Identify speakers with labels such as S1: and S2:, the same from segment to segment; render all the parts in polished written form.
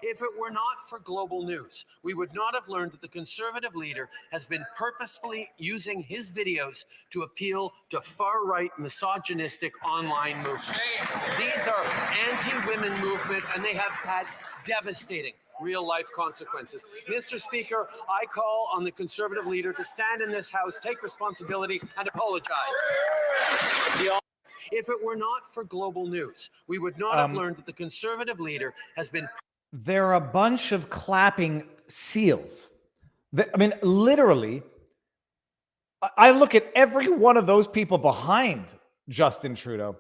S1: If it were not for global news, we would not have learned that the Conservative leader has been purposefully using his videos to appeal to far-right misogynistic online movements. These are anti-women movements, and they have had devastating real-life consequences. Mr. Speaker, I call on the Conservative leader to stand in this House, take responsibility, and apologize. If it were not for global news, we would not have learned that the Conservative leader has been...
S2: There are a bunch of clapping seals. I mean, literally, I look at every one of those people behind Justin Trudeau,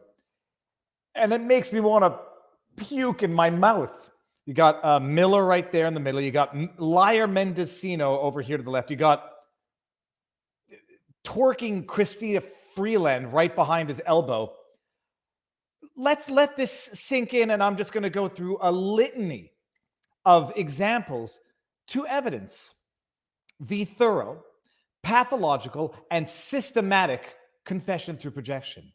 S2: and it makes me want to puke in my mouth. You got Miller right there in the middle. You got Liar Mendocino over here to the left. You got twerking Christina Freeland right behind his elbow. Let's let this sink in, and I'm just going to go through a litany of examples to evidence the thorough, pathological, and systematic confession through projection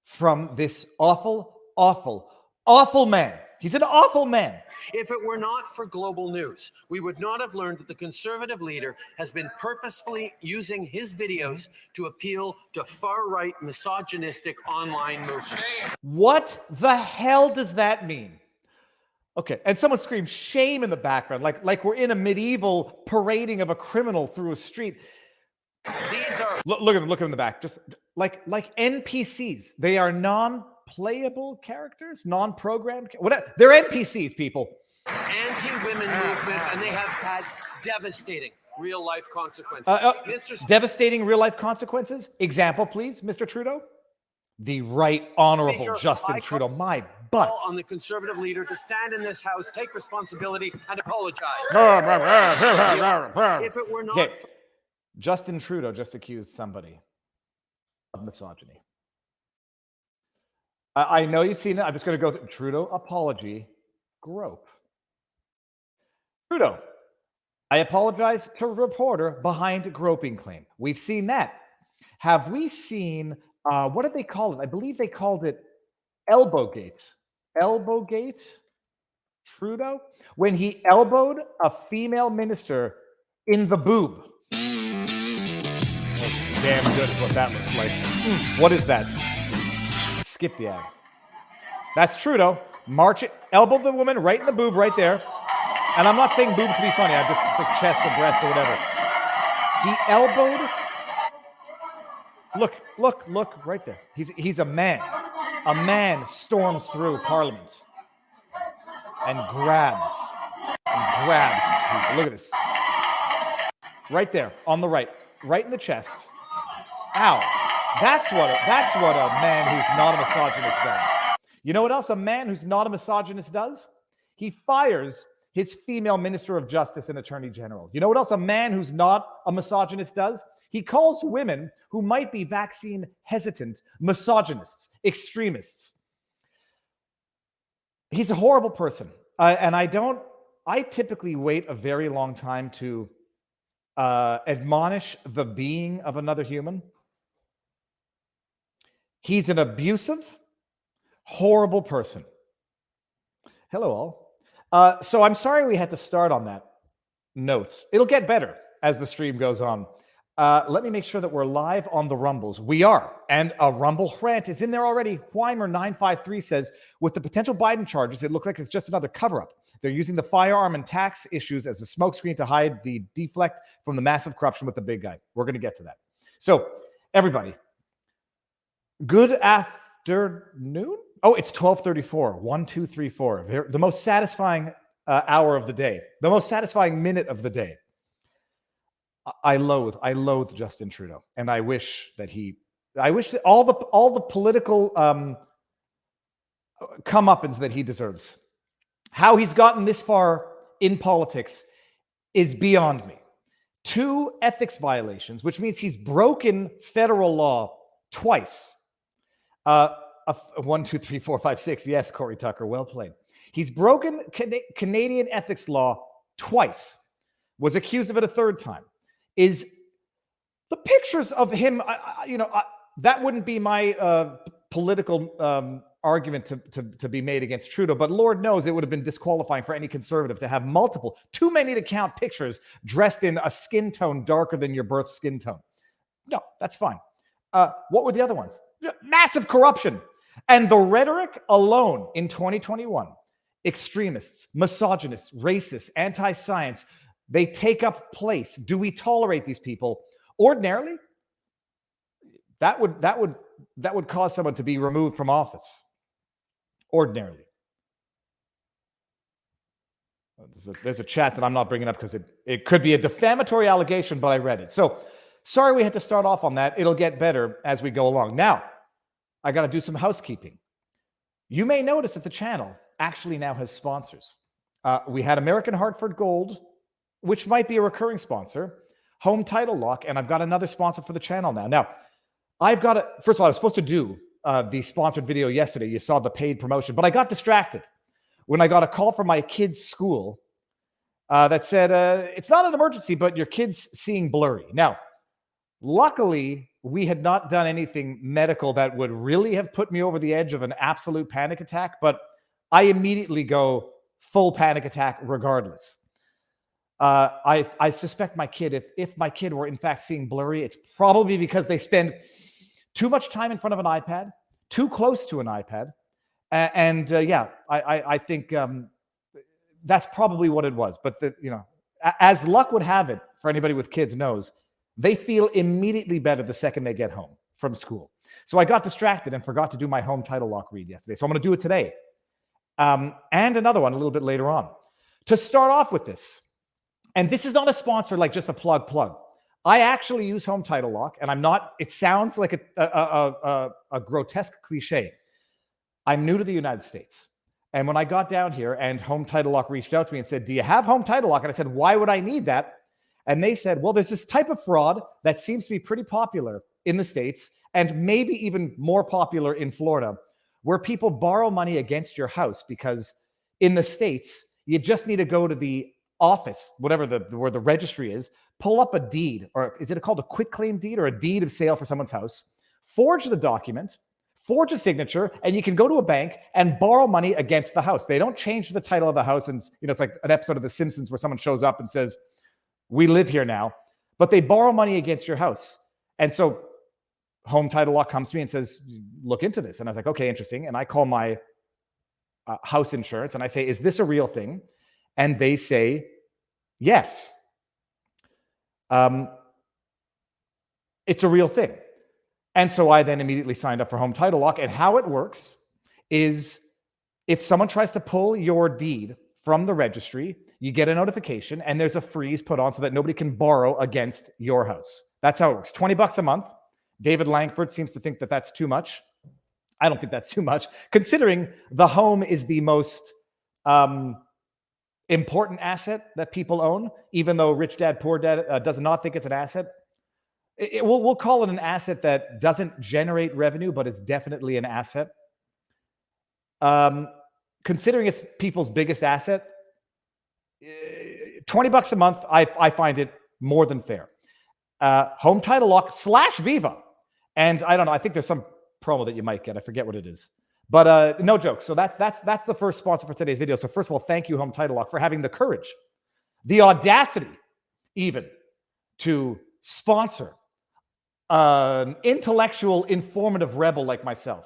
S2: from this awful, awful, awful man. He's an awful man.
S1: If it were not for global news, we would not have learned that the Conservative leader has been purposefully using his videos to appeal to far-right misogynistic online movements.
S2: What the hell does that mean? Okay, and someone screams shame in the background, like we're in a medieval parading of a criminal through a street.
S1: These are...
S2: Look at them in the back, just like NPCs. They are non-playable characters, non-programmed, whatever. They're NPCs, people.
S1: Anti-women movements, and they have had devastating real-life consequences.
S2: Devastating real-life consequences? Example, please, Mr. Trudeau? The Right Honourable
S1: Speaker,
S2: Justin Trudeau. My butt.
S1: On the Conservative leader to stand in this House, take responsibility, and apologize. If it were not...
S2: Okay. Justin Trudeau just accused somebody of misogyny. I know you've seen it. I'm just going to go through. Trudeau apology, grope. Trudeau, I apologize to reporter behind groping claim. We've seen that. Have we seen, what did they call it? I believe they called it elbowgate. Elbowgate? Trudeau? When he elbowed a female minister in the boob. Looks damn good is what that looks like. What is that? Skip the ad. That's Trudeau. March it, elbowed the woman right in the boob right there. And I'm not saying boob to be funny. I just, it's like chest or breast or whatever. He elbowed. Look right there. He's a man. A man storms through Parliament and grabs people. Look at this. Right there on the right in the chest. Ow. That's what a man who's not a misogynist does. You know what else a man who's not a misogynist does? He fires his female Minister of Justice and Attorney General. You know what else a man who's not a misogynist does? He calls women who might be vaccine hesitant misogynists, extremists. He's a horrible person. And I typically wait a very long time to admonish the being of another human. He's an abusive, horrible person. Hello, all. So I'm sorry we had to start on that note. It'll get better as the stream goes on. Let me make sure that we're live on the Rumbles. We are. And a Rumble rant is in there already. Weimer953 says, with the potential Biden charges, it looks like it's just another cover-up. They're using the firearm and tax issues as a smokescreen to hide the deflect from the massive corruption with the big guy. We're going to get to that. So, everybody, good afternoon? Oh, it's 12:34. 1, 2, 3, 4. The most satisfying hour of the day. The most satisfying minute of the day. I loathe Justin Trudeau, and I wish that all the political comeuppance that he deserves. How he's gotten this far in politics is beyond me. 2 ethics violations, which means he's broken federal law twice. 1, 2, 3, 4, 5, 6. Yes, Corey Tucker, well played. He's broken Canadian ethics law twice. Was accused of it a third time. Is the pictures of him, that wouldn't be my political argument to be made against Trudeau, but Lord knows it would have been disqualifying for any conservative to have multiple, too many to count, pictures dressed in a skin tone darker than your birth skin tone. No, that's fine. What were the other ones? Massive corruption. And the rhetoric alone in 2021, extremists, misogynists, racists, anti-science, they take up place. Do we tolerate these people? Ordinarily, that would cause someone to be removed from office. Ordinarily. There's a chat that I'm not bringing up because it could be a defamatory allegation, but I read it. So sorry we had to start off on that. It'll get better as we go along. Now, I got to do some housekeeping. You may notice that the channel actually now has sponsors. We had American Hartford Gold, which might be a recurring sponsor, Home Title Lock, and I've got another sponsor for the channel now. Now, first of all, I was supposed to do the sponsored video yesterday. You saw the paid promotion, but I got distracted when I got a call from my kid's school that said, it's not an emergency, but your kid's seeing blurry. Now, luckily, we had not done anything medical that would really have put me over the edge of an absolute panic attack, but I immediately go full panic attack regardless. I suspect my kid, if my kid were in fact seeing blurry, it's probably because they spend too much time in front of an iPad, too close to an iPad. I think that's probably what it was. But as luck would have it, for anybody with kids knows, they feel immediately better the second they get home from school. So I got distracted and forgot to do my Home Title Lock read yesterday. So I'm going to do it today. And another one a little bit later on. To start off with this, and this is not a sponsor, like just a plug. I actually use Home Title Lock, and I'm not, it sounds like a grotesque cliche. I'm new to the United States. And when I got down here and Home Title Lock reached out to me and said, do you have Home Title Lock? And I said, why would I need that? And they said, well, there's this type of fraud that seems to be pretty popular in the States and maybe even more popular in Florida, where people borrow money against your house because in the States, you just need to go to the office, whatever where the registry is, pull up a deed, or is it called a quitclaim deed or a deed of sale for someone's house, forge the document, forge a signature, and you can go to a bank and borrow money against the house. They don't change the title of the house. And it's like an episode of The Simpsons where someone shows up and says, we live here now, but they borrow money against your house. And so Home Title Lock comes to me and says, look into this. And I was like, okay, interesting. And I call my house insurance and I say, is this a real thing? And they say, yes. It's a real thing. And so I then immediately signed up for Home Title Lock. And how it works is if someone tries to pull your deed from the registry, you get a notification and there's a freeze put on so that nobody can borrow against your house. That's how it works. $20 a month. David Langford seems to think that that's too much. I don't think that's too much, considering the home is the most important asset that people own, even though Rich Dad, Poor Dad does not think it's an asset. We'll call it an asset that doesn't generate revenue, but is definitely an asset. Considering it's people's biggest asset, $20 a month, I find it more than fair. Home Title Lock / Viva. And I don't know, I think there's some promo that you might get. I forget what it is. But no joke. So that's the first sponsor for today's video. So first of all, thank you, Home Title Lock, for having the courage, the audacity, even to sponsor an intellectual, informative rebel like myself.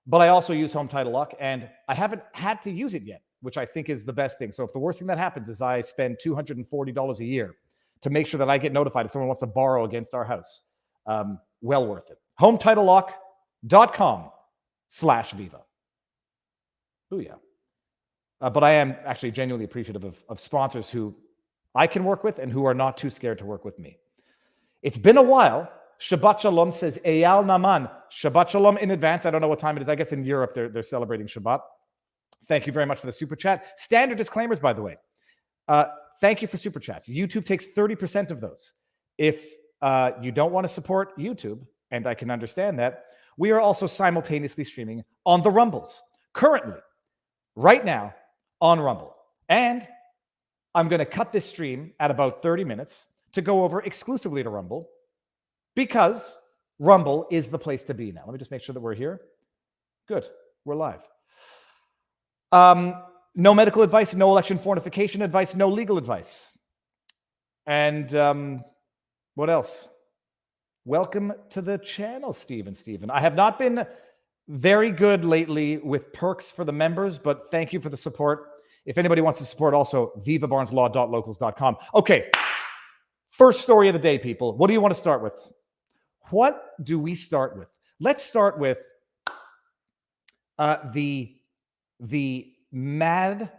S2: But I also use Home Title Lock, and I haven't had to use it yet, which I think is the best thing. So if the worst thing that happens is I spend $240 a year to make sure that I get notified if someone wants to borrow against our house, well worth it. HometitleLock.com /Viva. Booyah. But I am actually genuinely appreciative of sponsors who I can work with and who are not too scared to work with me. It's been a while. Shabbat Shalom says Eyal Naman. Shabbat Shalom in advance. I don't know what time it is. I guess in Europe they're celebrating Shabbat. Thank you very much for the super chat. Standard disclaimers, by the way. Thank you for super chats. YouTube takes 30% of those. If you don't want to support YouTube, and I can understand that, we are also simultaneously streaming on the Rumbles. Currently, right now, on Rumble. And I'm going to cut this stream at about 30 minutes to go over exclusively to Rumble, because Rumble is the place to be now. Let me just make sure that we're here. Good. We're live. No medical advice, no election fortification advice, no legal advice. And what else? Welcome to the channel, Stephen. I have not been very good lately with perks for the members, but thank you for the support. If anybody wants to support, also, vivabarneslaw.locals.com. Okay, first story of the day, people. What do you want to start with? What do we start with? Let's start with the mad,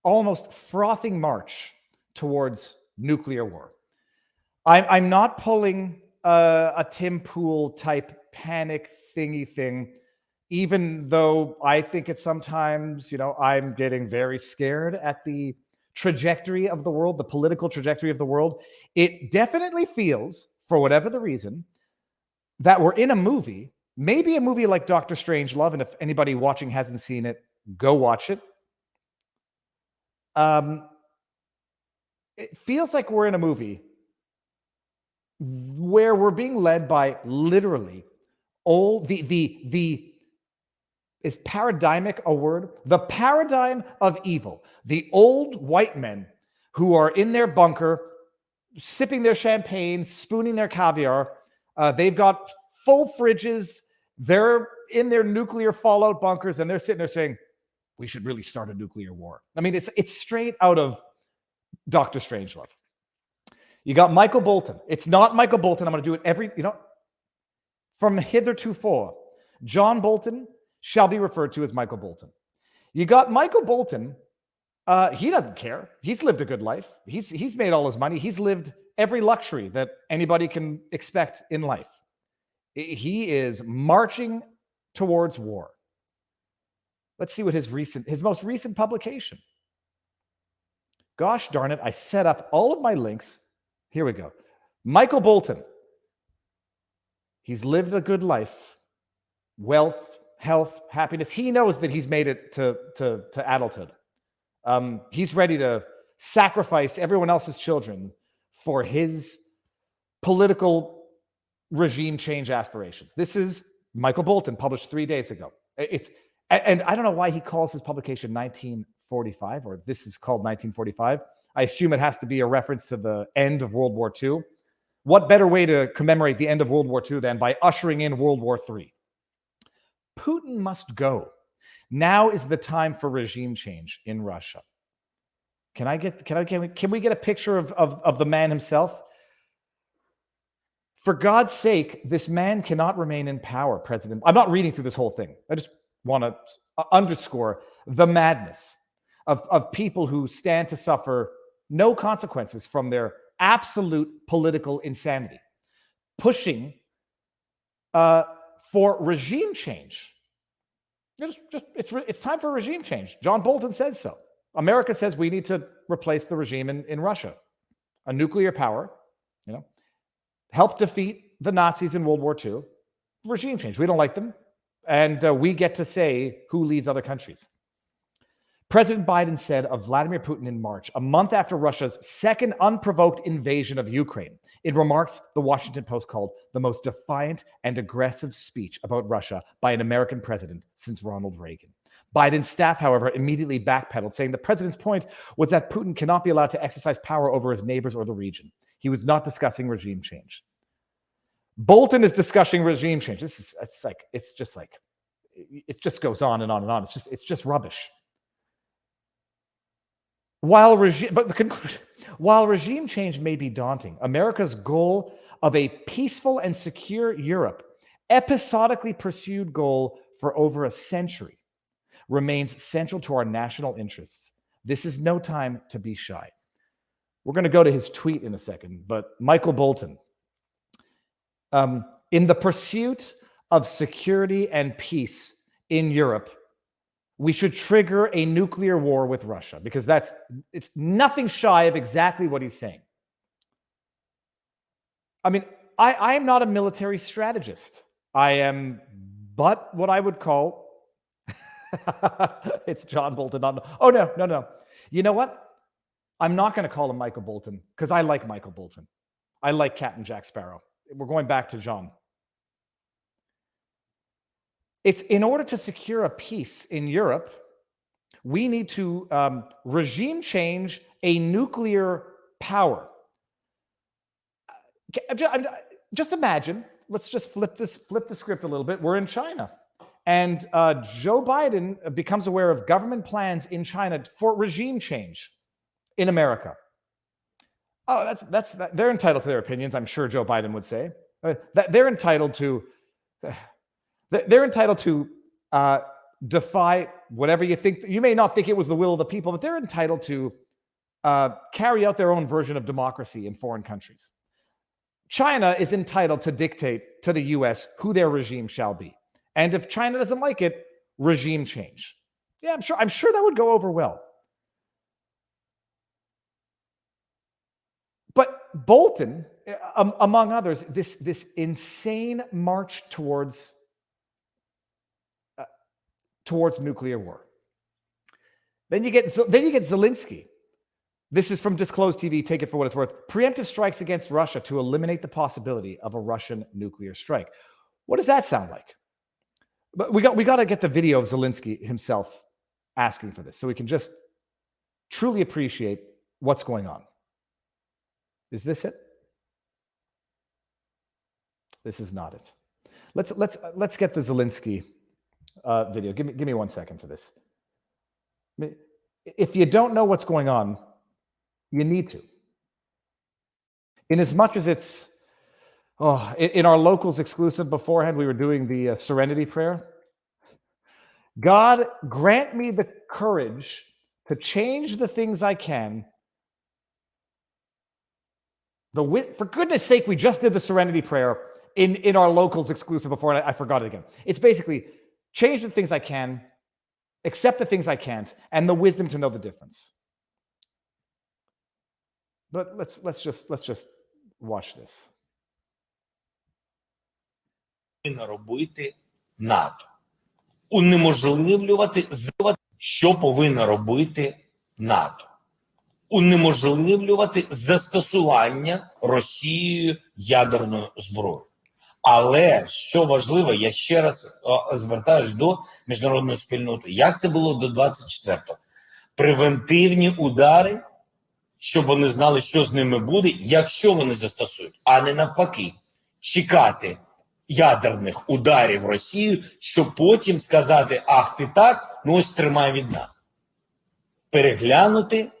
S2: almost frothing march towards nuclear war. I'm not pulling a Tim Pool type panic thingy thing, even though I think it's sometimes, I'm getting very scared at the trajectory of the world, the political trajectory of the world. It definitely feels, for whatever the reason, that we're in a movie, maybe a movie like Doctor Strangelove, and if anybody watching hasn't seen it, go watch it. It feels like we're in a movie where we're being led by literally is paradigmic a word? The paradigm of evil. The old white men who are in their bunker, sipping their champagne, spooning their caviar. They've got full fridges. They're in their nuclear fallout bunkers, and they're sitting there saying, we should really start a nuclear war. I mean, it's straight out of Doctor Strangelove. You got Michael Bolton. It's not Michael Bolton. I'm going to do it from hitherto, John Bolton shall be referred to as Michael Bolton. You got Michael Bolton. He doesn't care. He's lived a good life. He's made all his money. He's lived every luxury that anybody can expect in life. He is marching towards war. Let's see what his most recent publication. Gosh darn it, I set up all of my links. Here we go. Michael Bolton. He's lived a good life. Wealth, health, happiness. He knows that he's made it to adulthood. He's ready to sacrifice everyone else's children for his political regime change aspirations. This is Michael Bolton, published 3 days ago. And I don't know why he calls his publication 1945, or this is called 1945. I assume it has to be a reference to the end of World War II. What better way to commemorate the end of World War II than by ushering in World War III? Putin must go. Now is the time for regime change in Russia. Can we get a picture of the man himself? For God's sake, this man cannot remain in power, President. I'm not reading through this whole thing. I just want to underscore the madness of people who stand to suffer no consequences from their absolute political insanity, pushing for regime change. It's time for regime change. John Bolton says so. America says we need to replace the regime in Russia. A nuclear power, help defeat the Nazis in World War II. Regime change. We don't like them. And we get to say who leads other countries. President Biden said of Vladimir Putin in March, a month after Russia's second unprovoked invasion of Ukraine, in remarks the Washington Post called the most defiant and aggressive speech about Russia by an American president since Ronald Reagan. Biden's staff, however, immediately backpedaled, saying the president's point was that Putin cannot be allowed to exercise power over his neighbors or the region. He was not discussing regime change. Bolton is discussing regime change. It just goes on and on and on. It's just rubbish. While regime change may be daunting, America's goal of a peaceful and secure Europe, episodically pursued goal for over a century, remains central to our national interests. This is no time to be shy. We're going to go to his tweet in a second, but Michael Bolton, in the pursuit of security and peace in Europe, we should trigger a nuclear war with Russia, because it's nothing shy of exactly what he's saying. I mean, I am not a military strategist. I am but what I would call it's John Bolton. Oh, no. You know what? I'm not going to call him Michael Bolton because I like Michael Bolton. I like Captain Jack Sparrow. We're going back to John. It's in order to secure a peace in Europe, we need to regime change a nuclear power. Just imagine, let's just flip the script a little bit. We're in China. And Joe Biden becomes aware of government plans in China for regime change in America. Oh, they're entitled to their opinions, I'm sure Joe Biden would say. They're entitled to defy whatever you think. You may not think it was the will of the people, but they're entitled to carry out their own version of democracy in foreign countries. China is entitled to dictate to the US who their regime shall be. And if China doesn't like it, regime change. Yeah, I'm sure that would go over well. But Bolton, among others, this insane march towards nuclear war. Then you get Zelensky. This is from Disclosed TV. Take it for what it's worth. Preemptive strikes against Russia to eliminate the possibility of a Russian nuclear strike. What does that sound like? But we got to get the video of Zelensky himself asking for this, so we can just truly appreciate what's going on. Is this it? This is not it. Let's get the Zelensky video. Give me 1 second for this. If you don't know what's going on, you need to. In as much as it's, in our locals exclusive beforehand, we were doing the Serenity Prayer. God, grant me the courage to change the things I can. For goodness sake, we just did the Serenity Prayer in our locals exclusive before, and I forgot it again. It's basically change the things I can, accept the things I can't, and the wisdom to know the difference. But let's just watch this.
S3: Робити НАТО. Унеможливлювати, що повинно робити НАТО. Унеможливлювати застосування Росією ядерної зброї. Але, що важливо, я ще раз звертаюсь до міжнародної спільноти. Як це було до 24-го? Превентивні удари, щоб вони знали, що з ними буде, якщо вони застосують, а не навпаки. Чекати ядерних ударів Росію, щоб потім сказати, ах, ти так, ну ось тримай від нас. Переглянути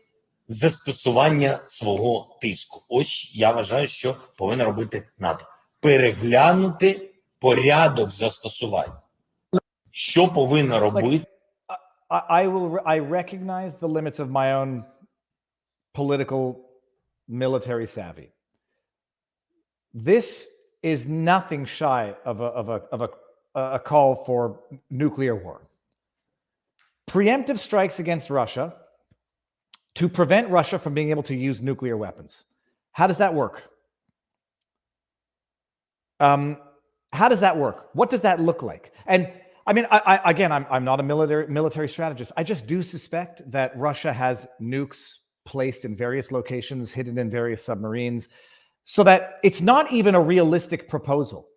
S3: застосування свого тиску. Ось я вважаю, що повинна робити НАТО. Переглянути порядок застосування. Що повинна робити?
S2: I recognize the limits of my own political military savvy. This is nothing shy of a call for nuclear war. Preemptive strikes against Russia to prevent Russia from being able to use nuclear weapons. How does that work? How does that work? What does that look like? And I mean, I'm not a military strategist. I just do suspect that Russia has nukes placed in various locations, hidden in various submarines, so that it's not even a realistic proposal,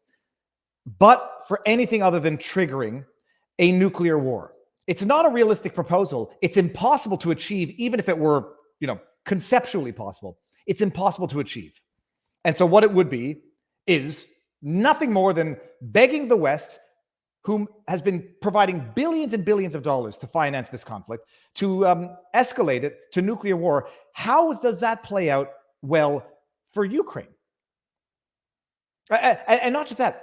S2: but for anything other than triggering a nuclear war. It's not a realistic proposal. It's impossible to achieve, even if it were, conceptually possible. It's impossible to achieve. And so what it would be is nothing more than begging the West, whom has been providing billions and billions of dollars to finance this conflict, to escalate it to nuclear war. How does that play out well for Ukraine? And not just that,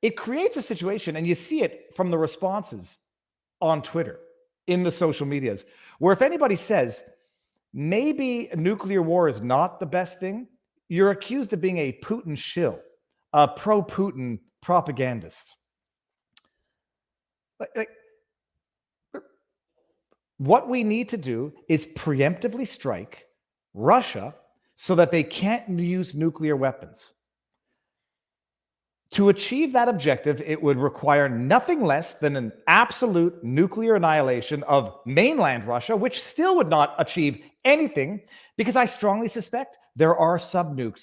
S2: it creates a situation, and you see it from the responses on Twitter, in the social medias, where if anybody says, maybe nuclear war is not the best thing, you're accused of being a Putin shill, a pro-Putin propagandist. What we need to do is preemptively strike Russia so that they can't use nuclear weapons. To achieve that objective, it would require nothing less than an absolute nuclear annihilation of mainland Russia, which still would not achieve anything, because I strongly suspect there are submarine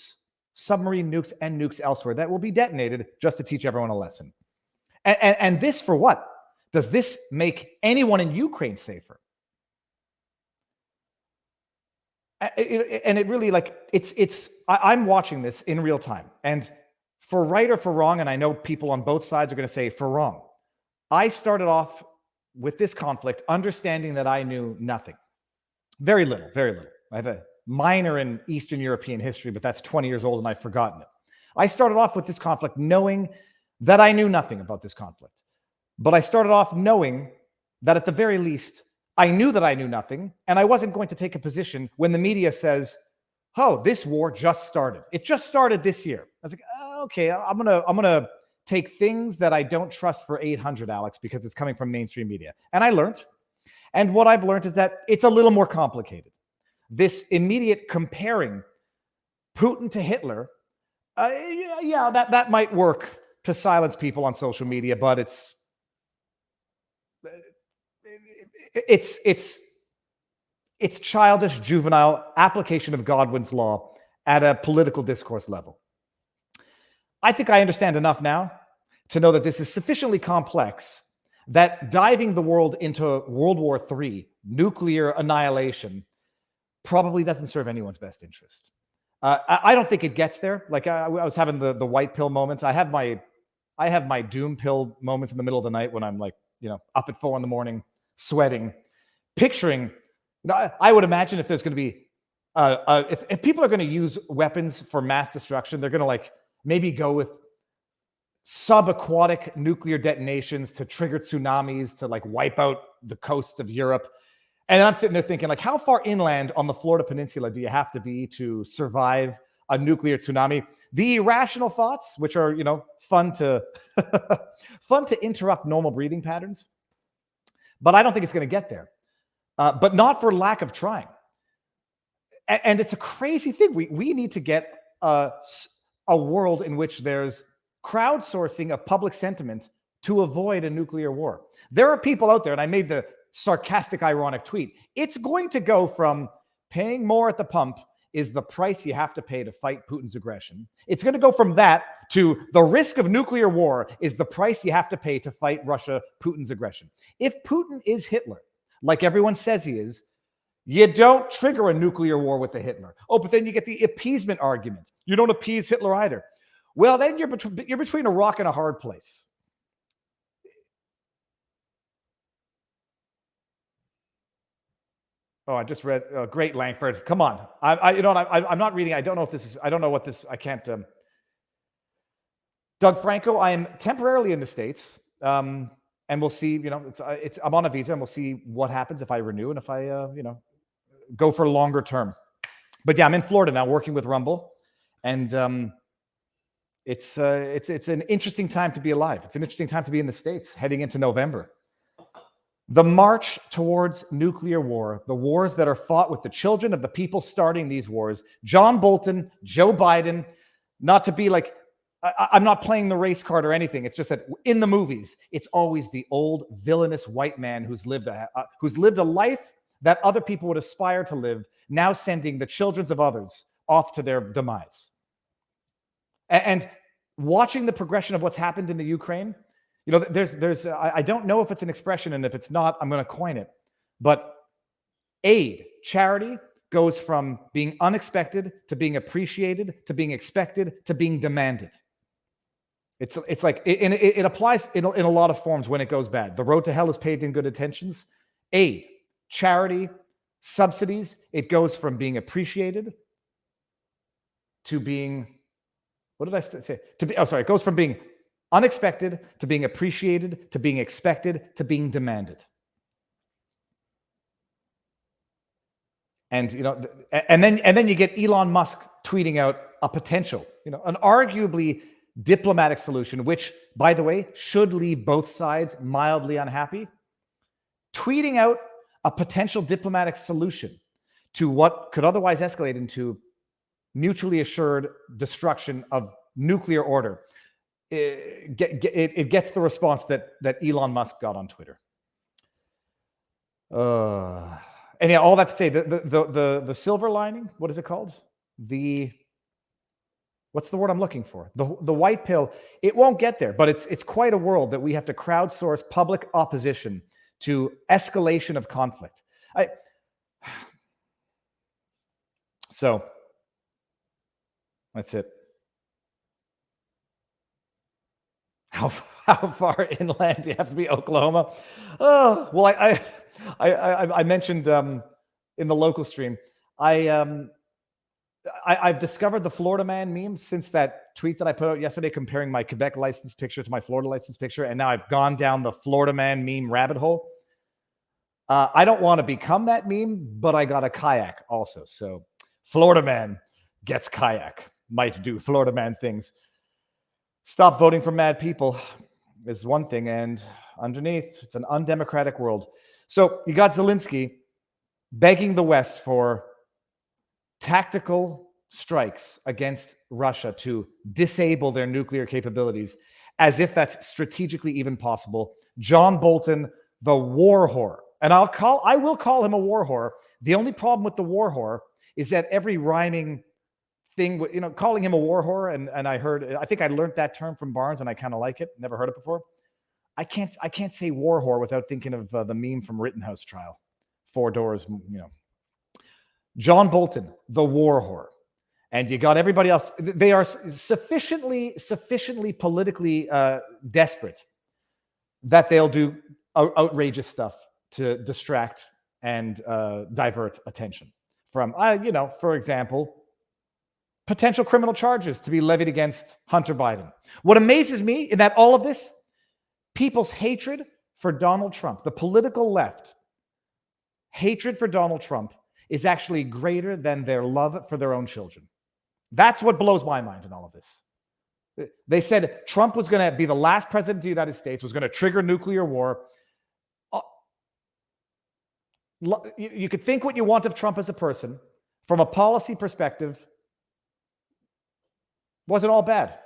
S2: nukes and nukes elsewhere that will be detonated just to teach everyone a lesson. And this for what? Does this make anyone in Ukraine safer? And it really, like, I'm watching this in real time. And for right or for wrong, and I know people on both sides are going to say for wrong, I started off with this conflict understanding that I knew nothing. Very little, very little. I have a minor in Eastern European history, but that's 20 years old and I've forgotten it. I started off with this conflict knowing that I knew nothing about this conflict. But I started off knowing that at the very least, I knew that I knew nothing, and I wasn't going to take a position when the media says, "Oh, this war just started. It just started this year." I was like, "Okay, I'm gonna take things that I don't trust for 800, Alex, because it's coming from mainstream media." And I learned, and what I've learned is that it's a little more complicated. This immediate comparing Putin to Hitler, that might work to silence people on social media, but it's childish, juvenile application of Godwin's law at a political discourse level. I think I understand enough now to know that this is sufficiently complex that diving the world into World War III, nuclear annihilation, probably doesn't serve anyone's best interest. I don't think it gets there. Like I was having the white pill moments. I have my doom pill moments in the middle of the night when I'm like, up at 4 a.m, sweating, picturing. I would imagine if there's going to be, if people are going to use weapons for mass destruction, they're going to like maybe go with subaquatic nuclear detonations to trigger tsunamis to like wipe out the coasts of Europe. And I'm sitting there thinking, like, how far inland on the Florida Peninsula do you have to be to survive a nuclear tsunami? The irrational thoughts, which are, fun to interrupt normal breathing patterns. But I don't think it's going to get there. But not for lack of trying. And it's a crazy thing. We need to get a world in which there's crowdsourcing of public sentiment to avoid a nuclear war. There are people out there, and I made the sarcastic, ironic tweet. It's going to go from paying more at the pump is the price you have to pay to fight Putin's aggression. It's going to go from that to the risk of nuclear war is the price you have to pay to fight Putin's aggression. If Putin is Hitler, like everyone says he is, you don't trigger a nuclear war with the Hitler. Oh, but then you get the appeasement argument. You don't appease Hitler either. Well, then you're between a rock and a hard place. Oh, I just read Great Langford. Come on, I'm not reading. I don't know if this is. I don't know what this. I can't. Doug Franco. I am temporarily in the States, and we'll see. I'm on a visa, and we'll see what happens if I renew and if I, go for longer term. But yeah, I'm in Florida now, working with Rumble, and it's an interesting time to be alive. It's an interesting time to be in the States, heading into November. The march towards nuclear war, the wars that are fought with the children of the people starting these wars, John Bolton, Joe Biden, not to be like, I'm not playing the race card or anything. It's just that in the movies, it's always the old villainous white man who's lived a life that other people would aspire to live, now sending the children of others off to their demise. And watching the progression of what's happened in the Ukraine, there's I don't know if it's an expression, and if it's not, I'm going to coin it. But aid, charity, goes from being unexpected to being appreciated to being expected to being demanded. It's like it applies in a lot of forms when it goes bad. The road to hell is paved in good intentions. Aid, charity, subsidies, it goes from being appreciated to being, what did I say? It goes from being unexpected to being appreciated to being expected to being demanded. And then you get Elon Musk tweeting out a potential, an arguably diplomatic solution, which, by the way, should leave both sides mildly unhappy. Tweeting out a potential diplomatic solution to what could otherwise escalate into mutually assured destruction of nuclear order. It gets the response that Elon Musk got on Twitter. And yeah, all that to say, the silver lining, what is it called? The What's the word I'm looking for? The white pill. It won't get there, but it's quite a world that we have to crowdsource public opposition to escalation of conflict. So that's it. How far inland do you have to be, Oklahoma? Oh, well, I mentioned in the local stream, I've discovered the Florida man meme since that tweet that I put out yesterday comparing my Quebec license picture to my Florida license picture, and now I've gone down the Florida man meme rabbit hole. I don't want to become that meme, but I got a kayak also. So Florida man gets kayak, might do Florida man things. Stop voting for mad people is one thing, and underneath, it's an undemocratic world. So you got Zelensky begging the West for tactical strikes against Russia to disable their nuclear capabilities, as if that's strategically even possible. John Bolton, the war whore. And I will call him a war whore. The only problem with the war whore is that every rhyming thing, calling him a war whore, and I think I learned that term from Barnes, and I kind of like it. Never heard it before. I can't say war whore without thinking of the meme from Rittenhouse trial. 4 doors, John Bolton, the war whore. And you got everybody else. They are sufficiently politically desperate that they'll do outrageous stuff to distract and divert attention from, for example, potential criminal charges to be levied against Hunter Biden. What amazes me in that all of this, people's hatred for Donald Trump, the political left, hatred for Donald Trump is actually greater than their love for their own children. That's what blows my mind in all of this. They said Trump was going to be the last president of the United States, was going to trigger nuclear war. You could think what you want of Trump as a person. From a policy perspective, wasn't all bad.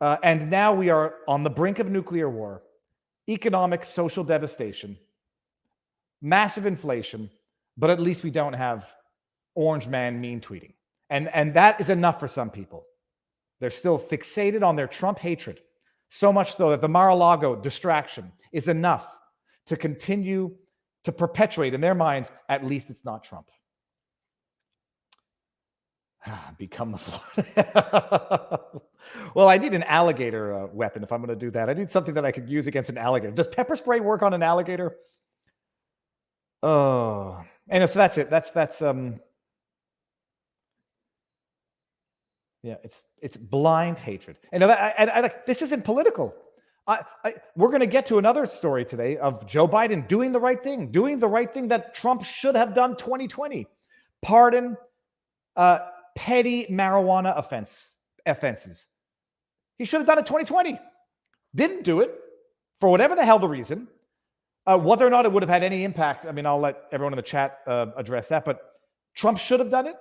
S2: And now we are on the brink of nuclear war, economic, social devastation, massive inflation, but at least we don't have orange man mean tweeting. And that is enough for some people. They're still fixated on their Trump hatred, so much so that the Mar-a-Lago distraction is enough to continue to perpetuate in their minds, at least it's not Trump. Become the Florida. Well, I need an alligator weapon if I'm going to do that. I need something that I could use against an alligator. Does pepper spray work on an alligator? Oh, anyway, so that's it. That's yeah, it's blind hatred. And this isn't political. We're going to get to another story today of Joe Biden doing the right thing that Trump should have done 2020. Pardon petty marijuana offenses. He should have done it 2020. Didn't do it for whatever the hell the reason. Whether or not it would have had any impact, I mean, I'll let everyone in the chat address that, but Trump should have done it.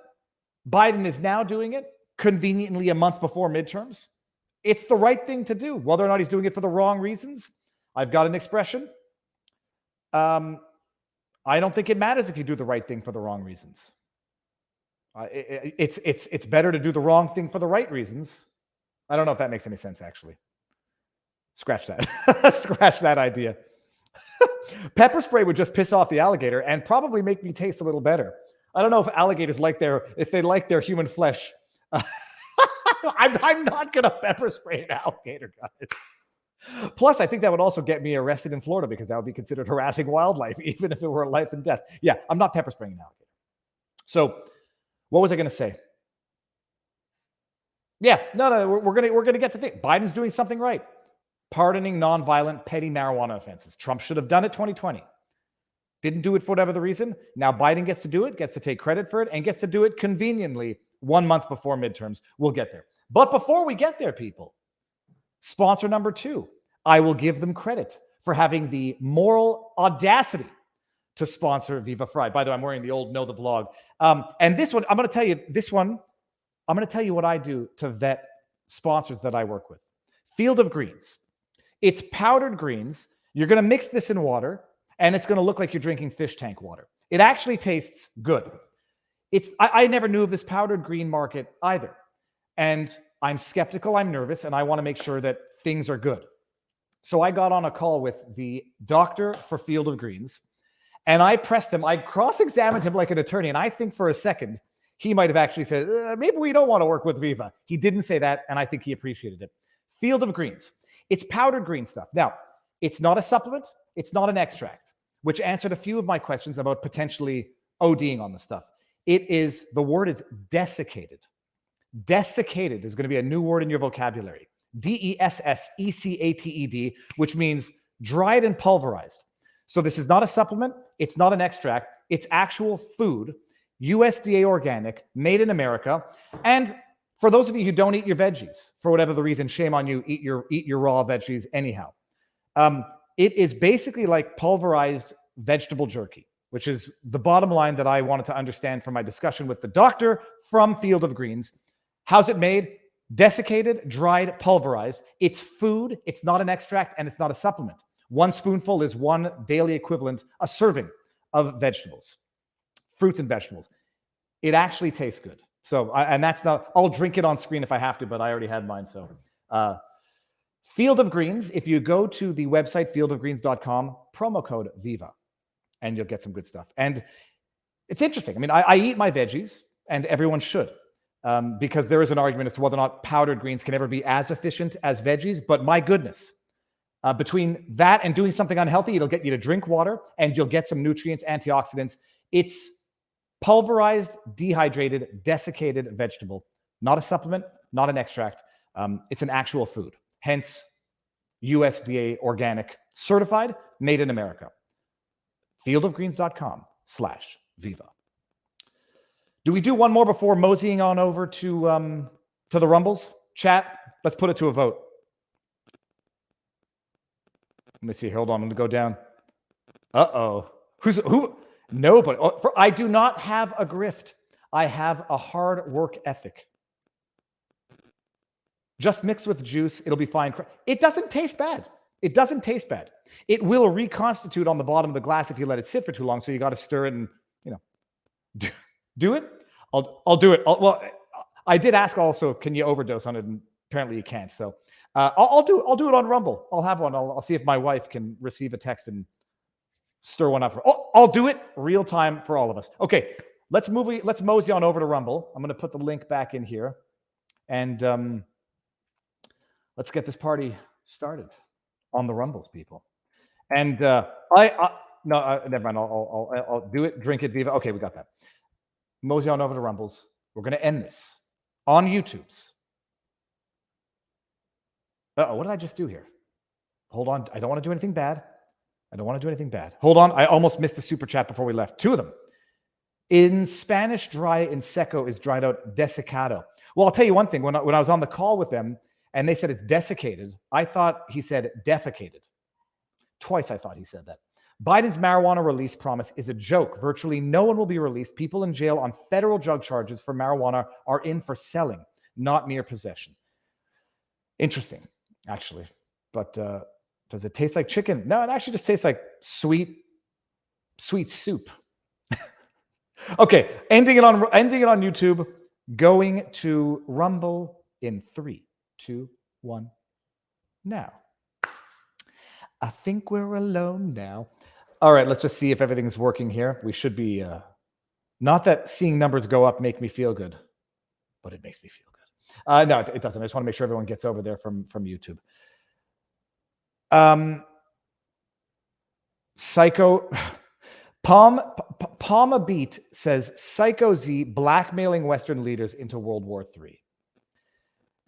S2: Biden is now doing it conveniently a month before midterms. It's the right thing to do. Whether or not he's doing it for the wrong reasons, I've got an expression. I don't think it matters if you do the right thing for the wrong reasons. It's better to do the wrong thing for the right reasons. I don't know if that makes any sense, actually. Scratch that. Scratch that idea. Pepper spray would just piss off the alligator and probably make me taste a little better. I don't know if alligators like their human flesh. I'm not going to pepper spray an alligator, guys. Plus, I think that would also get me arrested in Florida because that would be considered harassing wildlife, even if it were life and death. Yeah, I'm not pepper spraying an alligator. So, what was I going to say? Yeah, no, we're gonna get to think. Biden's doing something right. Pardoning nonviolent petty marijuana offenses. Trump should have done it 2020. Didn't do it for whatever the reason. Now Biden gets to do it, gets to take credit for it, and gets to do it conveniently 1 month before midterms. We'll get there. But before we get there, people, sponsor number 2, I will give them credit for having the moral audacity to sponsor Viva Frei. By the way, I'm wearing the old Know the Vlog. And this one, I'm going to tell you what I do to vet sponsors that I work with. Field of Greens. It's powdered greens. You're going to mix this in water, and it's going to look like you're drinking fish tank water. It actually tastes good. I never knew of this powdered green market either. and I'm skeptical, I'm nervous, and I want to make sure that things are good. So I got on a call with the doctor for Field of Greens, and I pressed him. I cross-examined him like an attorney, and I think for a second he might have actually said, maybe we don't want to work with Viva. He didn't say that, and I think he appreciated it. Field of Greens. It's powdered green stuff. Now, it's not a supplement. It's not an extract, which answered a few of my questions about potentially ODing on the stuff. The word is desiccated. Desiccated is going to be a new word in your vocabulary. DESSECATED, which means dried and pulverized. So this is not a supplement. It's not an extract. It's actual food, USDA organic, made in America. And for those of you who don't eat your veggies, for whatever the reason, shame on you, eat your raw veggies anyhow. It is basically like pulverized vegetable jerky, which is the bottom line that I wanted to understand from my discussion with the doctor from Field of Greens. How's it made? Desiccated, dried, pulverized. It's food. It's not an extract, and it's not a supplement. 1 spoonful is 1 daily equivalent, a serving of vegetables, fruits and vegetables. It actually tastes good. So, and that's not, I'll drink it on screen if I have to, but I already had mine. So, Field of Greens, if you go to the website, fieldofgreens.com, promo code VIVA, and you'll get some good stuff. And it's interesting. I mean, I eat my veggies, and everyone should, because there is an argument as to whether or not powdered greens can ever be as efficient as veggies. But my goodness, between that and doing something unhealthy, it'll get you to drink water, and you'll get some nutrients, antioxidants. It's pulverized, dehydrated, desiccated vegetable, not a supplement, not an extract. It's an actual food. Hence, USDA organic, certified, made in America. Fieldofgreens.com/Viva. Do we do one more before moseying on over to the Rumbles? Chat, let's put it to a vote. Let me see. Hold on. I'm going to go down. Uh-oh. Who? Nobody. I do not have a grift. I have a hard work ethic. Just mix with juice. It'll be fine. It doesn't taste bad. It doesn't taste bad. It will reconstitute on the bottom of the glass if you let it sit for too long. So you got to stir it and, do it. I'll do it. Well, I did ask also, can you overdose on it? And apparently you can't. So I'll do it on Rumble. I'll have one. I'll see if my wife can receive a text and stir one up. I'll do it real time for all of us. Okay, let's mosey on over to Rumble. I'm going to put the link back in here, and let's get this party started on the Rumbles, people. And no, never mind. I'll do it. Drink it, Viva. Okay, we got that. Mosey on over to Rumbles. We're going to end this on YouTube's. What did I just do here? Hold on. I don't want to do anything bad. Hold on. I almost missed a super chat before we left. 2 of them. In Spanish, dry in seco is dried out desicado. Well, I'll tell you one thing. When I was on the call with them and they said it's desiccated, I thought he said defecated. Twice I thought he said that. Biden's marijuana release promise is a joke. Virtually no one will be released. People in jail on federal drug charges for marijuana are in for selling, not mere possession. Interesting, actually. But does it taste like chicken? No, it actually just tastes like sweet soup. Okay, ending it on YouTube, going to Rumble in 3, 2, 1, now. I think we're alone now. All right, let's just see if everything's working here. We should be, not that seeing numbers go up make me feel good, but it makes me feel good. No, it doesn't. I just want to make sure everyone gets over there from YouTube. Psycho Palma Beat says Psycho Z blackmailing Western leaders into World War III.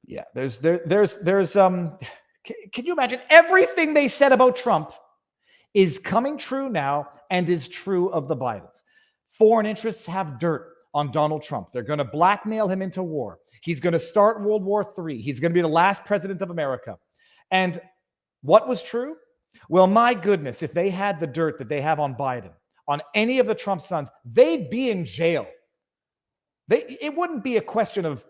S2: Yeah, there's can you imagine everything they said about Trump is coming true now and is true of the Bidens. Foreign interests have dirt on Donald Trump. They're going to blackmail him into war. He's going to start World War III. He's going to be the last president of America. And what was true? Well, my goodness, if they had the dirt that they have on Biden, on any of the Trump sons, they'd be in jail. It wouldn't be a question of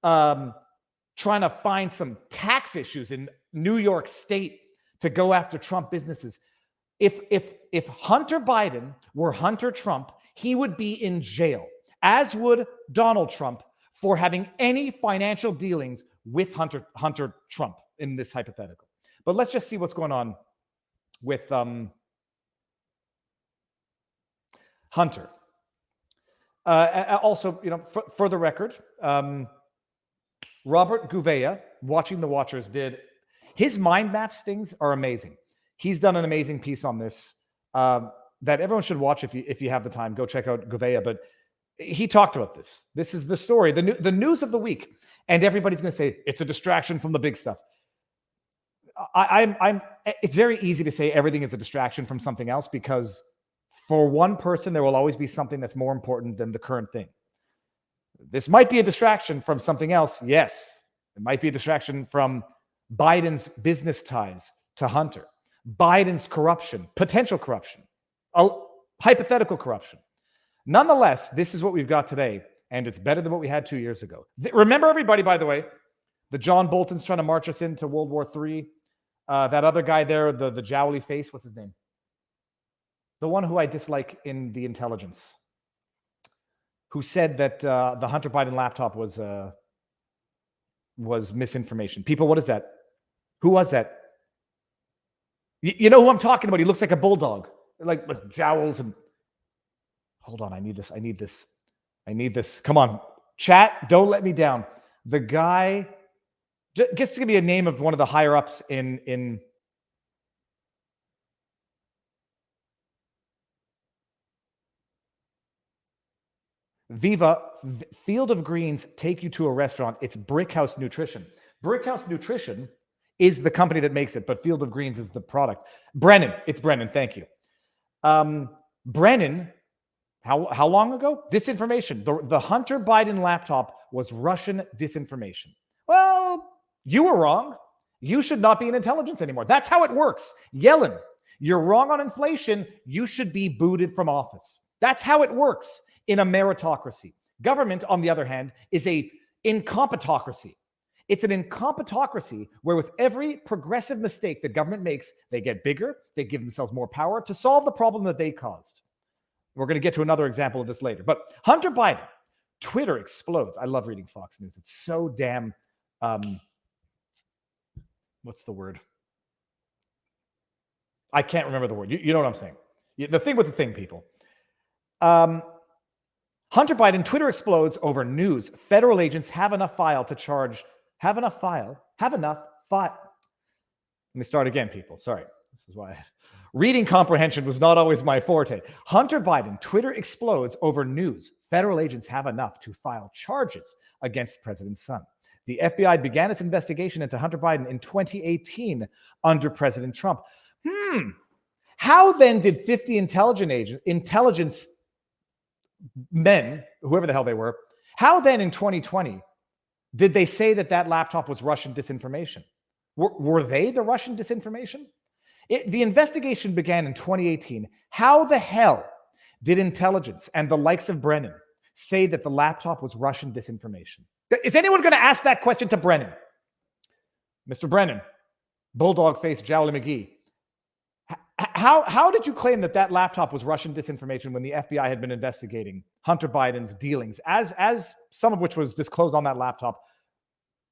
S2: trying to find some tax issues in New York State to go after Trump businesses. If Hunter Biden were Hunter Trump, he would be in jail, as would Donald Trump, for having any financial dealings with Hunter Trump in this hypothetical. But let's just see what's going on with Hunter. Also, for the record, Robert Gouveia, Watching the Watchers, did his mind maps things are amazing. He's done an amazing piece on this that everyone should watch if you have the time. Go check out Gouveia. But he talked about this. This is the story, the news of the week, and everybody's going to say it's a distraction from the big stuff. It's very easy to say everything is a distraction from something else because for one person, there will always be something that's more important than the current thing. This might be a distraction from something else. Yes, it might be a distraction from Biden's business ties to Hunter, Biden's corruption, potential corruption, hypothetical corruption. Nonetheless, this is what we've got today, and it's better than what we had 2 years ago. Remember, everybody, by the way, the John Bolton's trying to march us into World War III. That other guy there, the jowly face, what's his name? The one who I dislike in the intelligence, who said that the Hunter Biden laptop was misinformation. People, what is that? Who was that? You know who I'm talking about? He looks like a bulldog, like with jowls and... Hold on, I need this. Come on, chat, don't let me down. The guy gets to give me a name of one of the higher ups in Viva. Field of Greens take you to a restaurant. It's Brickhouse Nutrition. Brickhouse Nutrition is the company that makes it, but Field of Greens is the product. It's Brennan. Thank you. Brennan, how long ago? Disinformation. The Hunter Biden laptop was Russian disinformation. Well, you were wrong. You should not be in intelligence anymore. That's how it works. Yellen, you're wrong on inflation. You should be booted from office. That's how it works in a meritocracy. Government, on the other hand, is a incompetocracy. It's an incompetocracy where with every progressive mistake that government makes, they get bigger, they give themselves more power to solve the problem that they caused. We're going to get to another example of this later. But Hunter Biden, Twitter explodes. I love reading Fox News. It's so damn, what's the word? I can't remember the word. You know what I'm saying. The thing with the thing, people. Hunter Biden, Twitter explodes over news. Federal agents have enough file to charge, have enough file. Let me start again, people. Sorry. This is why reading comprehension was not always my forte. Hunter Biden, Twitter explodes over news. Federal agents have enough to file charges against the president's son. The FBI began its investigation into Hunter Biden in 2018 under President Trump. How then did 50 intelligence men, whoever the hell they were, how then in 2020 did they say that laptop was Russian disinformation? Were they the Russian disinformation? The investigation began in 2018. How the hell did intelligence and the likes of Brennan say that the laptop was Russian disinformation? Is anyone going to ask that question to Brennan? Mr. Brennan, Bulldog Face Jowly McGee, how did you claim that laptop was Russian disinformation when the FBI had been investigating Hunter Biden's dealings, as some of which was disclosed on that laptop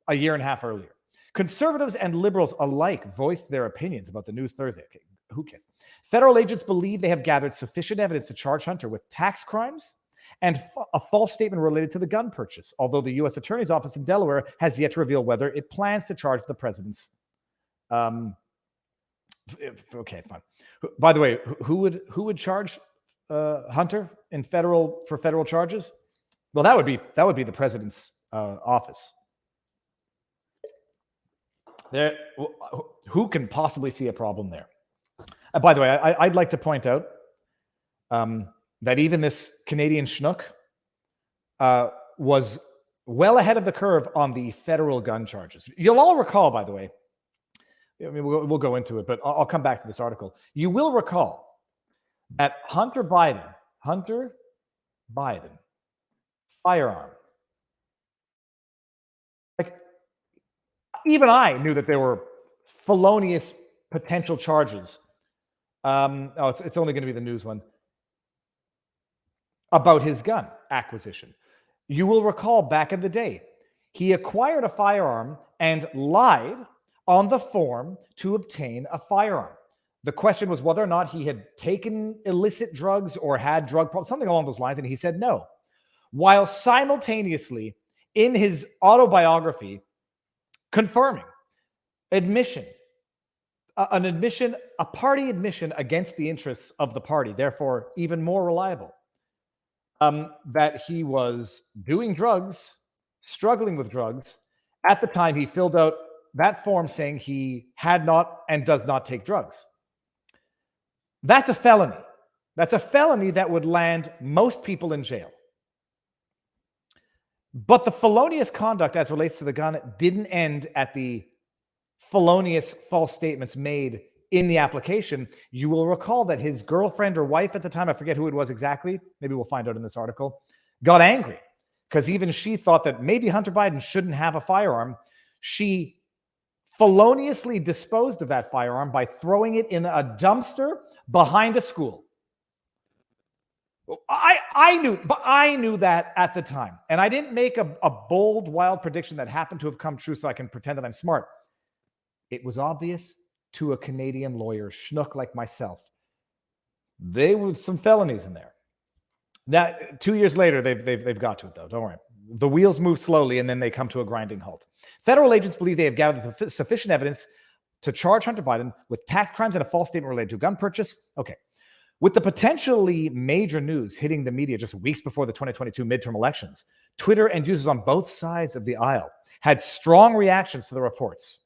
S2: a year and a half earlier? Conservatives and liberals alike voiced their opinions about the news Thursday. Okay, who cares? Federal agents believe they have gathered sufficient evidence to charge Hunter with tax crimes and a false statement related to the gun purchase, although the U.S. Attorney's Office in Delaware has yet to reveal whether it plans to charge the president's... okay, fine. By the way, who would charge Hunter for federal charges? Well, that would be the president's office. There, who can possibly see a problem there? By the way, I'd like to point out that even this Canadian schnook was well ahead of the curve on the federal gun charges. You'll all recall, by the way, I mean, we'll go into it, but I'll come back to this article. You will recall that Hunter Biden, firearm. Like, even I knew that there were felonious potential charges. It's only going to be the news one about his gun acquisition. You will recall back in the day, he acquired a firearm and lied on the form to obtain a firearm. The question was whether or not he had taken illicit drugs or had drug problems, something along those lines, and he said no. While simultaneously in his autobiography confirming admission, a party admission against the interests of the party, therefore even more reliable, that he was doing drugs, struggling with drugs. At the time, he filled out that form saying he had not and does not take drugs. That's a felony. That's a felony that would land most people in jail. But the felonious conduct as relates to the gun didn't end at the felonious false statements made in the application. You will recall that his girlfriend or wife at the time, I forget who it was exactly, maybe we'll find out in this article, got angry because even she thought that maybe Hunter Biden shouldn't have a firearm. She feloniously disposed of that firearm by throwing it in a dumpster behind a school. I knew that at the time. And I didn't make a bold, wild prediction that happened to have come true so I can pretend that I'm smart. It was obvious to a Canadian lawyer, schnook like myself. There were some felonies in there. That 2 years later, they've got to it, though. Don't worry. The wheels move slowly, and then they come to a grinding halt. Federal agents believe they have gathered sufficient evidence to charge Hunter Biden with tax crimes and a false statement related to a gun purchase. Okay. With the potentially major news hitting the media just weeks before the 2022 midterm elections, Twitter and users on both sides of the aisle had strong reactions to the reports.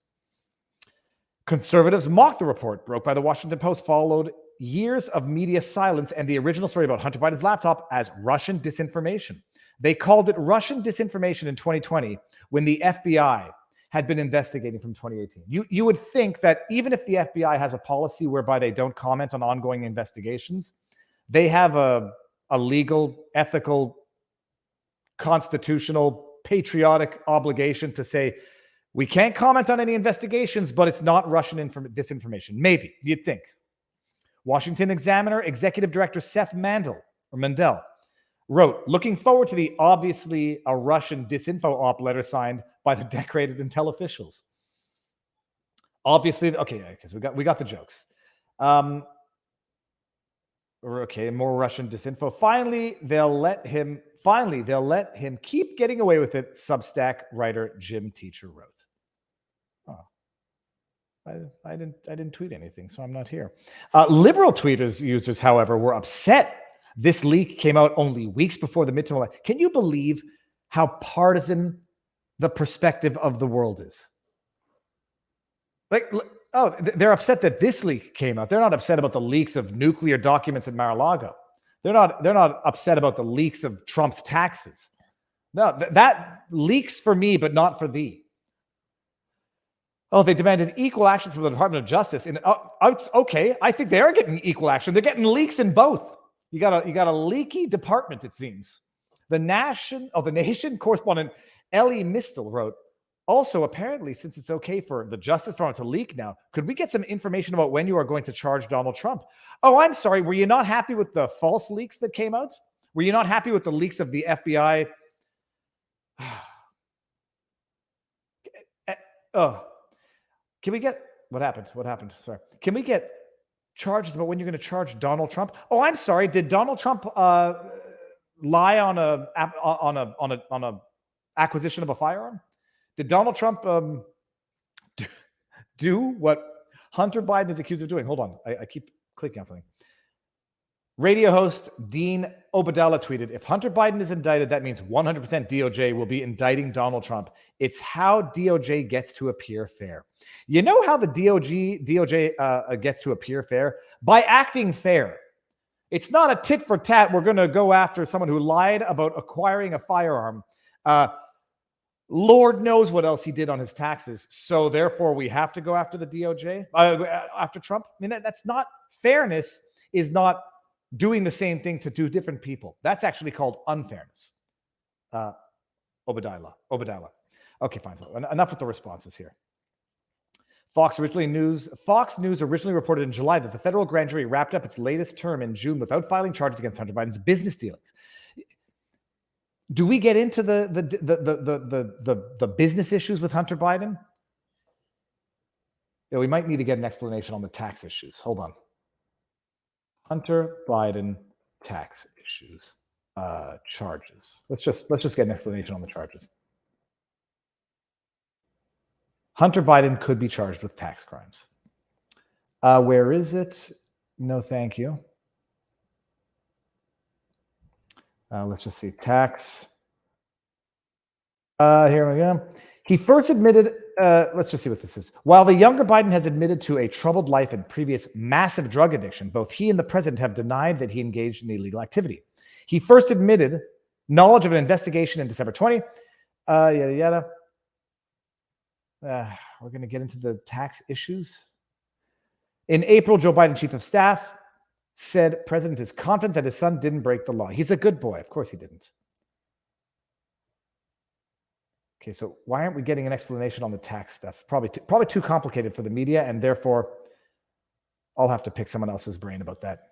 S2: Conservatives mocked the report, broke by the Washington Post, followed years of media silence and the original story about Hunter Biden's laptop as Russian disinformation. They called it Russian disinformation in 2020 when the FBI had been investigating from 2018. You would think that even if the FBI has a policy whereby they don't comment on ongoing investigations, they have a legal, ethical, constitutional, patriotic obligation to say, we can't comment on any investigations, but it's not Russian disinformation. Maybe, you'd think. Washington Examiner Executive Director Seth Mandel wrote, looking forward to the obviously a Russian disinfo op letter signed by the decorated intel officials. Obviously, okay, because we got the jokes. Okay, more Russian disinfo. Finally, they'll let him keep getting away with it, Substack writer Jim Teacher wrote. Oh. I didn't tweet anything, so I'm not here. Liberal tweeters users, however, were upset. This leak came out only weeks before the midterm election. Can you believe how partisan the perspective of the world is? They're upset that this leak came out. They're not upset about the leaks of nuclear documents at Mar-a-Lago. They're not upset about the leaks of Trump's taxes. No, that leaks for me, but not for thee. Oh, they demanded equal action from the Department of Justice. And okay, I think they are getting equal action. They're getting leaks in both. You got a leaky department, it seems. The Nation correspondent Ellie Mistel wrote, also, apparently, since it's okay for the Justice Department to leak now, could we get some information about when you are going to charge Donald Trump? Oh, I'm sorry. Were you not happy with the false leaks that came out? Were you not happy with the leaks of the FBI? Can we get what happened? What happened? Sorry. Can we get charges about when you're going to charge Donald Trump? Oh, I'm sorry. Did Donald Trump lie on a acquisition of a firearm? Did Donald Trump do what Hunter Biden is accused of doing? Hold on. I keep clicking on something. Radio host Dean Obadala tweeted, if Hunter Biden is indicted, that means 100% DOJ will be indicting Donald Trump. It's how DOJ gets to appear fair. You know how the DOJ gets to appear fair? By acting fair. It's not a tit for tat. We're going to go after someone who lied about acquiring a firearm. Lord knows what else he did on his taxes. So therefore, we have to go after the DOJ, after Trump. I mean, that's not fairness, is not doing the same thing to two different people. That's actually called unfairness. Obadala. Okay, fine. Enough with the responses here. Fox News originally reported in July that the federal grand jury wrapped up its latest term in June without filing charges against Hunter Biden's business dealings. Do we get into the business issues with Hunter Biden? Yeah, we might need to get an explanation on the tax issues. Hold on. Hunter Biden tax issues, charges. Let's just get an explanation on the charges. Hunter Biden could be charged with tax crimes. Where is it? No, thank you. Let's just see. Tax. Here we go. He first admitted, let's just see what this is. While the younger Biden has admitted to a troubled life and previous massive drug addiction, both he and the president have denied that he engaged in illegal activity. He first admitted knowledge of an investigation in December 20. Yada, yada. We're going to get into the tax issues. In April, Joe Biden, chief of staff, said president is confident that his son didn't break the law. He's a good boy. Of course he didn't. Okay, so why aren't we getting an explanation on the tax stuff? Probably too complicated for the media, and therefore I'll have to pick someone else's brain about that.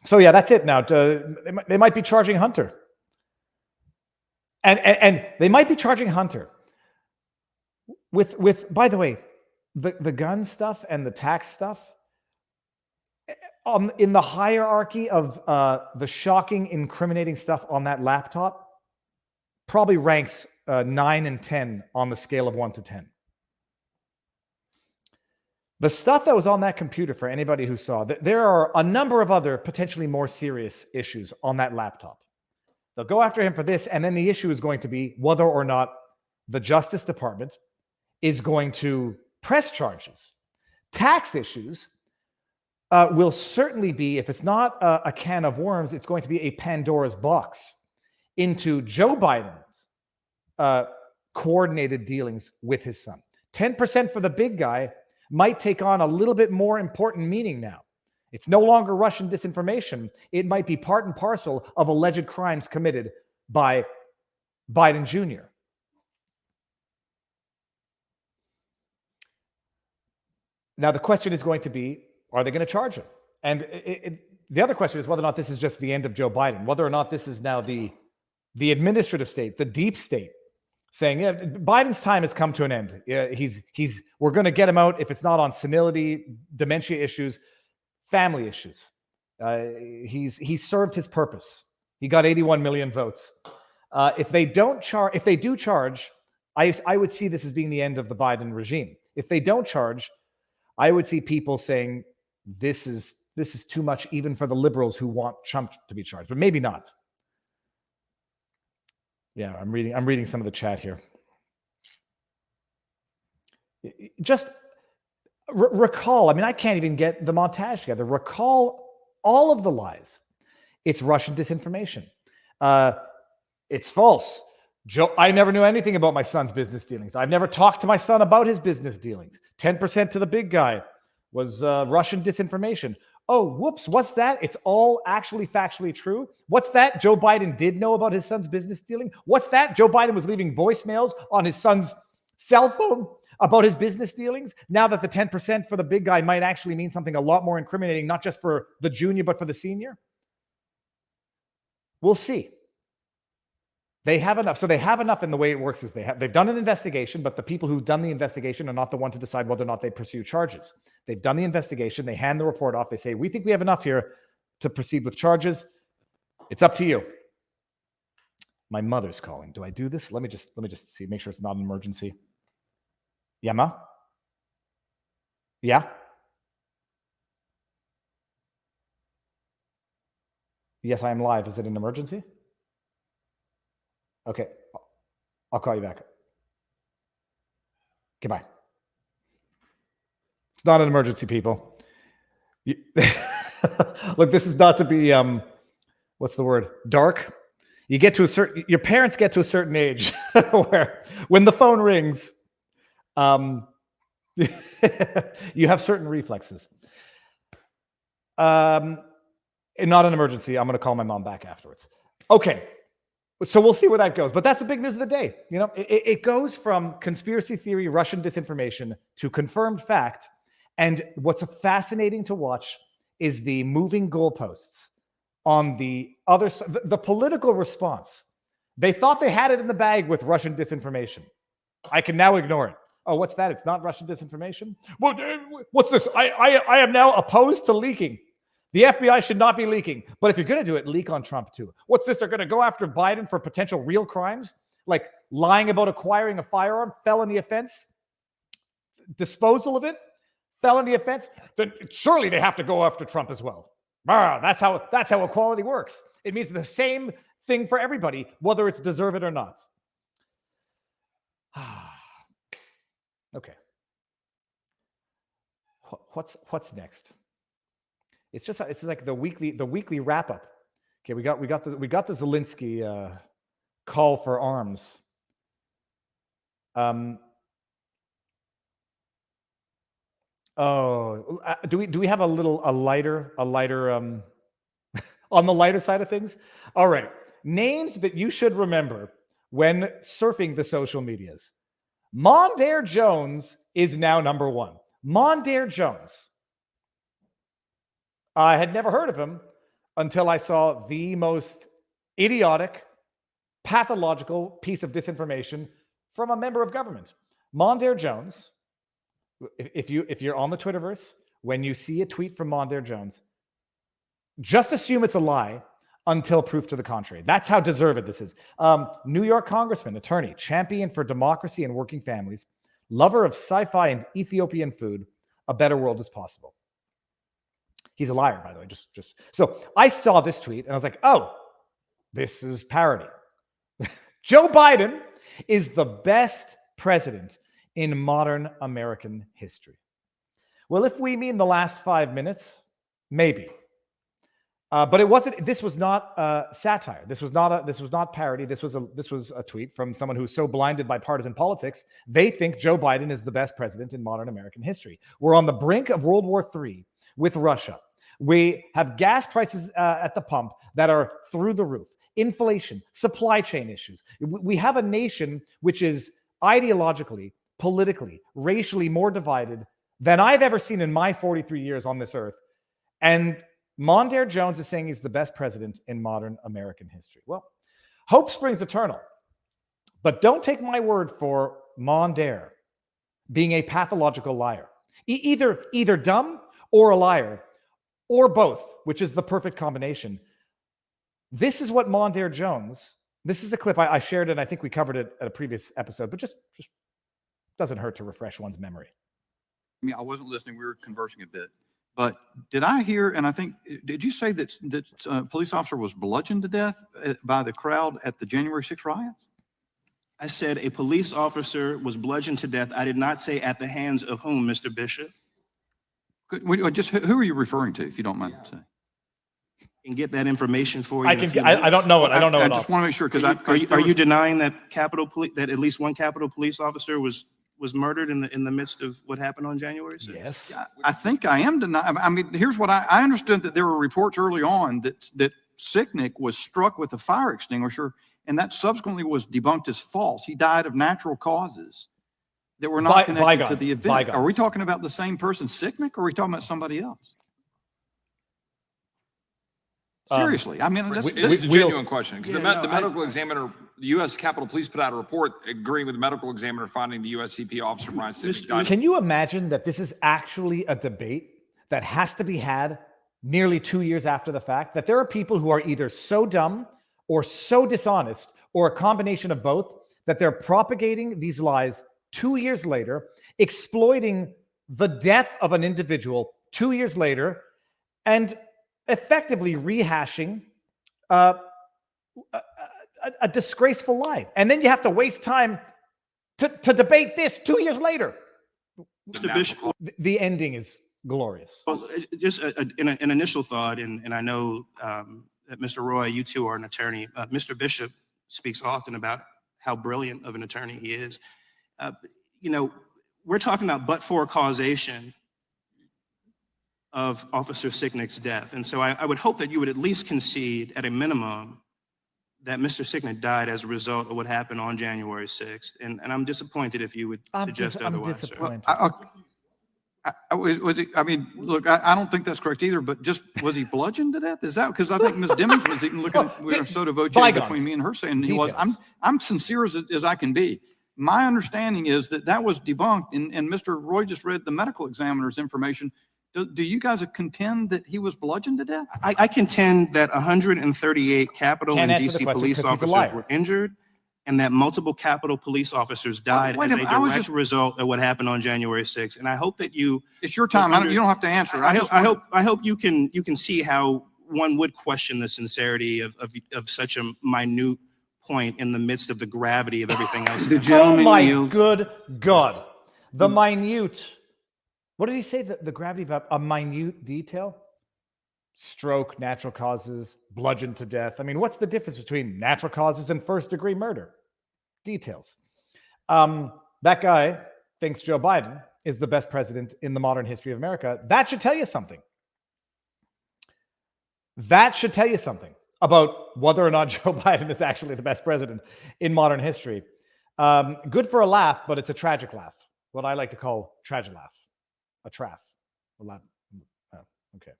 S2: So yeah, that's it now. They might be charging Hunter. And they might be charging Hunter with by the way, the gun stuff and the tax stuff, in the hierarchy of the shocking, incriminating stuff on that laptop, probably ranks 9 and 10 on the scale of 1 to 10. The stuff that was on that computer, for anybody who saw, there are a number of other potentially more serious issues on that laptop. They'll go after him for this, and then the issue is going to be whether or not the Justice Department is going to press charges. Tax issues will certainly be, if it's not a can of worms, it's going to be a Pandora's box into Joe Biden's coordinated dealings with his son. 10% for the big guy might take on a little bit more important meaning now. It's no longer Russian disinformation. It might be part and parcel of alleged crimes committed by Biden Jr. Now, the question is going to be, are they going to charge him? And the other question is whether or not this is just the end of Joe Biden, whether or not this is now the administrative state, the deep state, saying, yeah, Biden's time has come to an end. We're going to get him out if it's not on senility, dementia issues, family issues. He's served his purpose. He got 81 million votes. If they do charge, I would see this as being the end of the Biden regime. If they don't charge, I would see people saying this is too much even for the liberals who want Trump to be charged, but maybe not. Yeah, I'm reading some of the chat here. Just recall, I mean, I can't even get the montage together. Recall all of the lies. It's Russian disinformation. It's false. Joe, I never knew anything about my son's business dealings. I've never talked to my son about his business dealings. 10% to the big guy was Russian disinformation. Oh, whoops, what's that? It's all actually factually true. What's that? Joe Biden did know about his son's business dealing. What's that? Joe Biden was leaving voicemails on his son's cell phone about his business dealings. Now that the 10% for the big guy might actually mean something a lot more incriminating, not just for the junior, but for the senior. We'll see. They have enough. So they have enough, and the way it works is they've done an investigation, but the people who've done the investigation are not the one to decide whether or not they pursue charges. They've done the investigation. They hand the report off. They say, we think we have enough here to proceed with charges. It's up to you. My mother's calling. Do I do this? Let me just see, make sure it's not an emergency. Yeah, Ma? Yeah? Yes, I am live. Is it an emergency? Okay, I'll call you back. Goodbye. It's not an emergency, people. Look, this is not to be, what's the word? Dark. Your parents get to a certain age where when the phone rings, you have certain reflexes. Not an emergency. I'm going to call my mom back afterwards. Okay. So we'll see where that goes. But that's the big news of the day. You know, it goes from conspiracy theory, Russian disinformation to confirmed fact. And what's fascinating to watch is the moving goalposts on the other side, the political response They thought they had it in the bag with Russian disinformation. I can now ignore it. Oh, what's that? It's not Russian disinformation? Well, what's this? I am now opposed to leaking. The FBI should not be leaking. But if you're going to do it, leak on Trump too. What's this? They're going to go after Biden for potential real crimes? Like lying about acquiring a firearm, felony offense, disposal of it, felony offense? Then surely they have to go after Trump as well. That's how equality works. It means the same thing for everybody, whether it's deserved or not. Okay. What's next? It's like the weekly wrap up. Okay, we got the Zelensky call for arms. Do we have a lighter on the lighter side of things? All right. Names that you should remember when surfing the social medias. Mondaire Jones is now number one. Mondaire Jones. I had never heard of him until I saw the most idiotic, pathological piece of disinformation from a member of government. Mondaire Jones. If you're on the Twitterverse, when you see a tweet from Mondaire Jones, just assume it's a lie until proof to the contrary. That's how deserved this is. New York congressman, attorney, champion for democracy and working families, lover of sci-fi and Ethiopian food. A better world is possible. He's a liar, by the way. Just so I saw this tweet and I was like, oh, this is parody. Joe Biden is the best president in modern American history. Well, if we mean the last 5 minutes, maybe. But it wasn't. This was not satire. This was not parody. This was a tweet from someone who's so blinded by partisan politics they think Joe Biden is the best president in modern American history. We're on the brink of World War III with Russia. We have gas prices at the pump that are through the roof. Inflation, supply chain issues. We have a nation which is ideologically, politically, racially more divided than I've ever seen in my 43 years on this earth. And Mondaire Jones is saying he's the best president in modern American history. Well, hope springs eternal. But don't take my word for Mondaire being a pathological liar. Either dumb or a liar, or both, which is the perfect combination. This is what Mondaire Jones, this is a clip I shared, and I think we covered it at a previous episode, but just doesn't hurt to refresh one's memory.
S4: I mean, I wasn't listening. We were conversing a bit. But did I hear, and I think, did you say that a police officer was bludgeoned to death by the crowd at the January 6 riots?
S5: I said a police officer was bludgeoned to death. I did not say at the hands of whom, Mr. Bishop.
S4: Who are you referring to, if you don't mind saying?
S5: And get that information for you.
S2: I don't know it. I don't know it.
S4: I just want to make sure, because
S5: are you denying that that at least one Capitol police officer was murdered in the midst of what happened on January 6th?
S2: Yes.
S4: I think I am denying. I mean, here's what I understood, that there were reports early on that Sicknick was struck with a fire extinguisher, and that subsequently was debunked as false. He died of natural causes that were not connected to the event. Are we talking about the same person, Sicknick, or are we talking about somebody else? Seriously, I mean,
S6: it's a genuine question, because the medical examiner, the U.S. Capitol Police put out a report agreeing with the medical examiner finding the USCP officer Brian Sicknick died.
S2: Can you imagine that this is actually a debate that has to be had nearly 2 years after the fact? That there are people who are either so dumb or so dishonest, or a combination of both, that they're propagating these lies 2 years later, exploiting the death of an individual 2 years later, and effectively rehashing a disgraceful lie. And then you have to waste time to debate this 2 years later.
S5: Mr. Bishop,
S2: the ending is glorious.
S5: well, just an initial thought, and I know that Mr. Roy, you too are an attorney. Mr. Bishop speaks often about how brilliant of an attorney he is. We're talking about but-for causation of Officer Sicknick's death. And so I would hope that you would at least concede, at a minimum, that Mr. Sicknick died as a result of what happened on January 6th. And I'm disappointed if you would suggest otherwise.
S2: I'm disappointed.
S4: Was he, I mean, look, I don't think that's correct either, but just, was he bludgeoned to death? Is that, because I think Ms. Dimmons was even looking at, we were so devoted
S2: bygones.
S4: between me and her saying he was,
S2: Details.
S4: I'm sincere as I can be. My understanding is that was debunked, and Mr. Roy just read the medical examiner's information. Do you guys contend that he was bludgeoned to death?
S5: I contend that 138 Capitol
S2: Can't
S5: and
S2: answer the
S5: DC
S2: question
S5: police
S2: 'cause he's a
S5: officers
S2: liar.
S5: were injured, and that multiple Capitol police officers died
S4: Wait
S5: as
S4: a
S5: a
S4: minute, I was
S5: direct
S4: just-
S5: result of what happened on January 6th. And I hope that you,
S4: It's your time. You don't have to answer.
S5: I hope you can see how one would question the sincerity of such a minute point in the midst of the gravity of everything else.
S2: Oh my good God. The minute, what did he say? The gravity of a minute detail? Stroke, natural causes, bludgeoned to death. I mean, what's the difference between natural causes and first-degree murder? Details. That guy thinks Joe Biden is the best president in the modern history of America. That should tell you something. That should tell you something about whether or not Joe Biden is actually the best president in modern history. Good for a laugh, but it's a tragic laugh. What I like to call tragic laugh. A traff. A laugh. Oh, okay.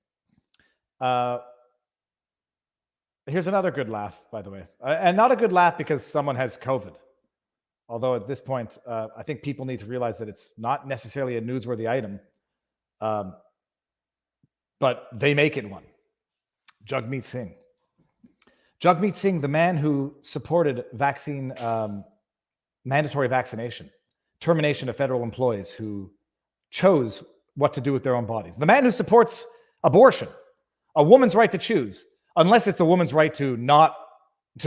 S2: Here's another good laugh, by the way. And not a good laugh because someone has COVID. Although at this point, I think people need to realize that it's not necessarily a newsworthy item. But they make it one. Jagmeet Singh. Jagmeet Singh, the man who supported mandatory vaccination, termination of federal employees who chose what to do with their own bodies. The man who supports abortion, a woman's right to choose, unless it's a woman's right to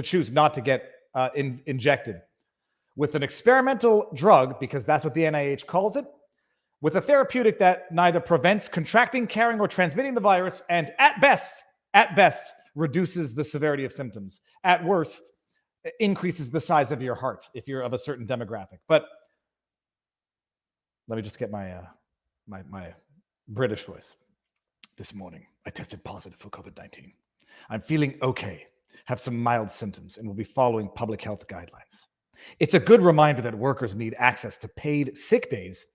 S2: choose not to get injected with an experimental drug, because that's what the NIH calls it, with a therapeutic that neither prevents contracting, carrying, or transmitting the virus, and at best, reduces the severity of symptoms. At worst, increases the size of your heart if you're of a certain demographic. But let me just get my British voice. This morning, I tested positive for COVID-19. I'm feeling okay, have some mild symptoms, and will be following public health guidelines. It's a good reminder that workers need access to paid sick days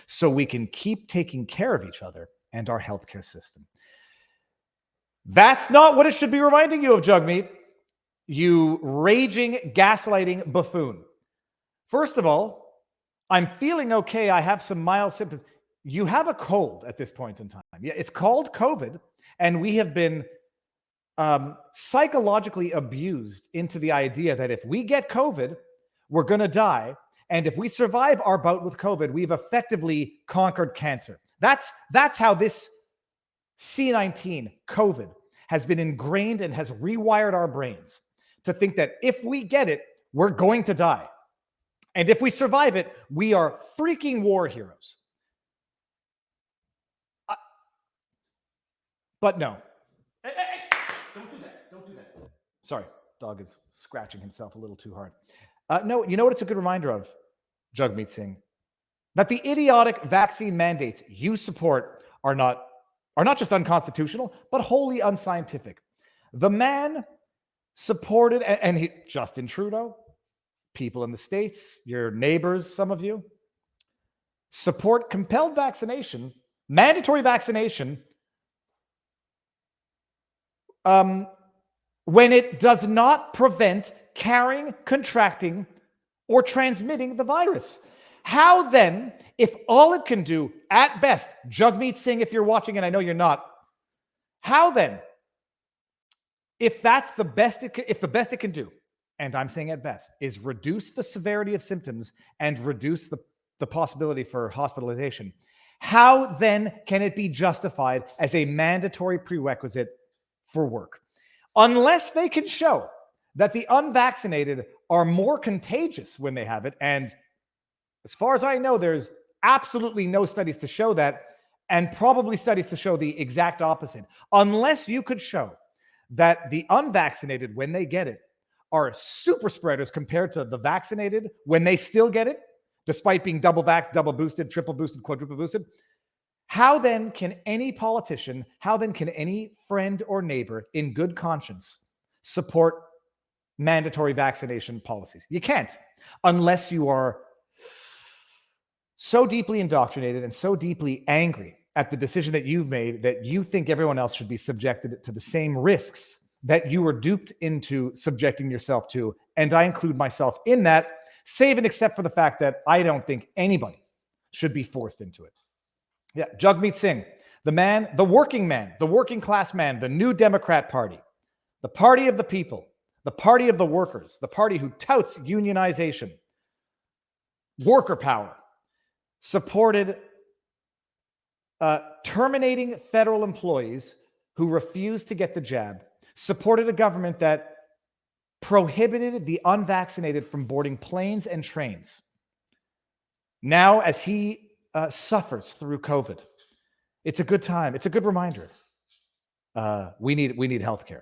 S2: so we can keep taking care of each other and our healthcare system. That's not what it should be reminding you of, Jagmeet. You raging, gaslighting buffoon. First of all, I'm feeling okay. I have some mild symptoms. You have a cold at this point in time. Yeah, it's called COVID, and we have been psychologically abused into the idea that if we get COVID, we're going to die. And if we survive our bout with COVID, we've effectively conquered cancer. That's how this C-19, COVID, has been ingrained and has rewired our brains to think that if we get it, we're going to die. And if we survive it, we are freaking war heroes. But no. Hey, don't do that. Don't do that. Sorry, dog is scratching himself a little too hard. No, you know what it's a good reminder of, Jagmeet Singh? That the idiotic vaccine mandates you support are not just unconstitutional, but wholly unscientific. The man supported, and Justin Trudeau, people in the States, your neighbors, some of you, support compelled vaccination, mandatory vaccination, when it does not prevent carrying, contracting, or transmitting the virus. How then, if all it can do, at best, Jagmeet Singh, if you're watching, and I know you're not, how then, if that's the best if the best it can do, and I'm saying at best, is reduce the severity of symptoms and reduce the possibility for hospitalization, how then can it be justified as a mandatory prerequisite for work? Unless they can show that the unvaccinated are more contagious when they have it, and as far as I know, there's absolutely no studies to show that, and probably studies to show the exact opposite. Unless you could show that the unvaccinated, when they get it, are super spreaders compared to the vaccinated when they still get it, despite being double vaxxed, double boosted, triple boosted, quadruple boosted, how then can any politician, how then can any friend or neighbor in good conscience support mandatory vaccination policies? You can't, unless you are so deeply indoctrinated and so deeply angry at the decision that you've made that you think everyone else should be subjected to the same risks that you were duped into subjecting yourself to. And I include myself in that, save and except for the fact that I don't think anybody should be forced into it. Yeah, Jagmeet Singh, the man, the working class man, the New Democrat Party, the party of the people, the party of the workers, the party who touts unionization, worker power, supported terminating federal employees who refused to get the jab, supported a government that prohibited the unvaccinated from boarding planes and trains. Now, as he suffers through COVID, it's a good time. It's a good reminder. We need healthcare.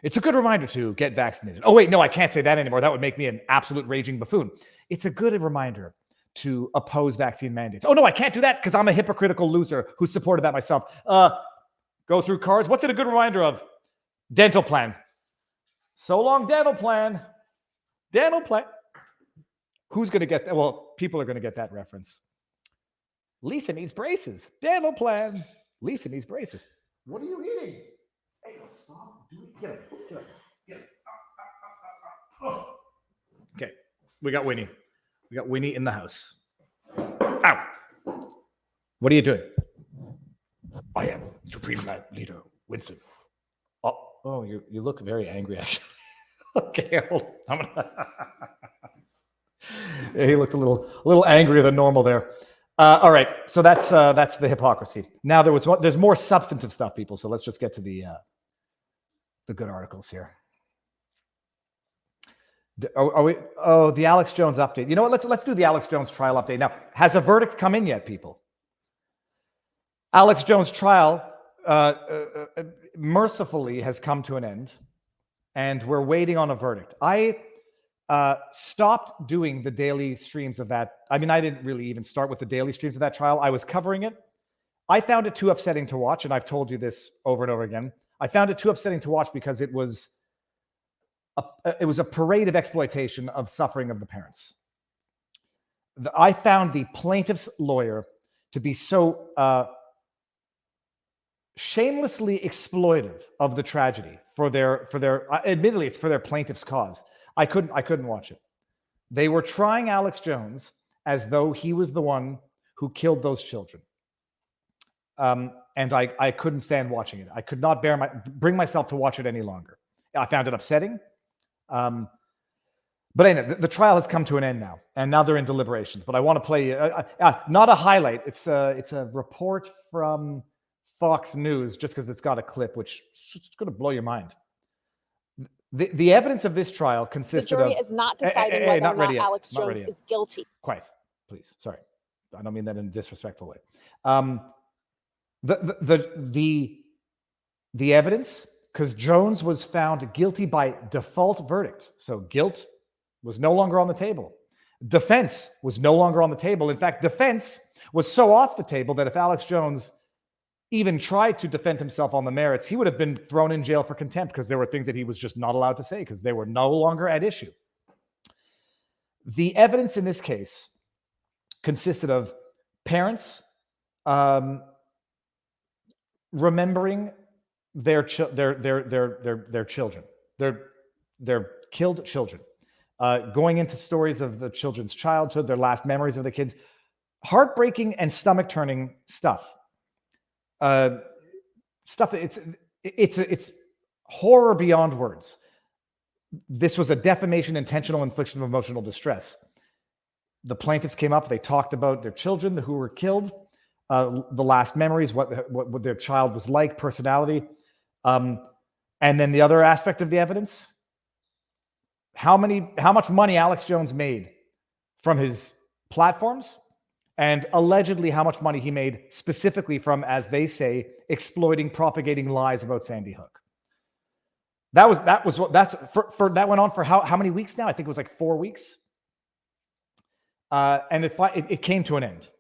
S2: It's a good reminder to get vaccinated. Oh, wait, no, I can't say that anymore. That would make me an absolute raging buffoon. It's a good reminder to oppose vaccine mandates. Oh, no, I can't do that because I'm a hypocritical loser who supported that myself. Go through cards. What's it a good reminder of? Dental plan. So long, dental plan. Dental plan. Who's going to get that? Well, people are going to get that reference. Lisa needs braces. Dental plan. Lisa needs braces. What are you eating? Hey, stop. Get up. Get up. Get up. Oh. Okay, we got Winnie. We got Winnie in the house. Ow. What are you doing? I am Supreme Leader Winston. Oh, you look very angry, actually. Okay, hold on. Yeah, he looked a little angrier than normal there. All right, so that's the hypocrisy. Now there's more substantive stuff, people. So let's just get to the good articles here. Are we? Oh, the Alex Jones update. You know what? Let's do the Alex Jones trial update now. Has a verdict come in yet, people? Alex Jones trial mercifully has come to an end, and we're waiting on a verdict. I stopped doing the daily streams of that. I mean, I didn't really even start with the daily streams of that trial. I was covering it. I found it too upsetting to watch, and I've told you this over and over again. I found it too upsetting to watch because it was a parade of exploitation of suffering of the parents. I found the plaintiff's lawyer to be so shamelessly exploitive of the tragedy for their admittedly it's for their plaintiff's cause. I couldn't watch it. They were trying Alex Jones as though he was the one who killed those children. And I couldn't stand watching it. I could not bring myself to watch it any longer. I found it upsetting. But anyway, the trial has come to an end now, and now they're in deliberations. But I want to play not a highlight. It's a report from Fox News, just because it's got a clip, which is going to blow your mind. The evidence of this trial consisted of...
S7: The jury is not deciding whether or not Alex Jones is guilty.
S2: Quiet, please. Sorry. I don't mean that in a disrespectful way. The evidence, because Jones was found guilty by default verdict. So guilt was no longer on the table. Defense was no longer on the table. In fact, defense was so off the table that if Alex Jones even tried to defend himself on the merits, he would have been thrown in jail for contempt because there were things that he was just not allowed to say because they were no longer at issue. The evidence in this case consisted of parents remembering their children, their killed children, going into stories of the children's childhood, their last memories of the kids, heartbreaking and stomach-turning stuff. Stuff that it's horror beyond words. This was a defamation, intentional infliction of emotional distress. The plaintiffs came up, they talked about their children who were killed, the last memories, what their child was like, personality. And then the other aspect of the evidence, how much money Alex Jones made from his platforms, and allegedly how much money he made specifically from, as they say, exploiting, propagating lies about Sandy Hook. That went on for how many weeks now? I think it was like 4 weeks. And it came to an end.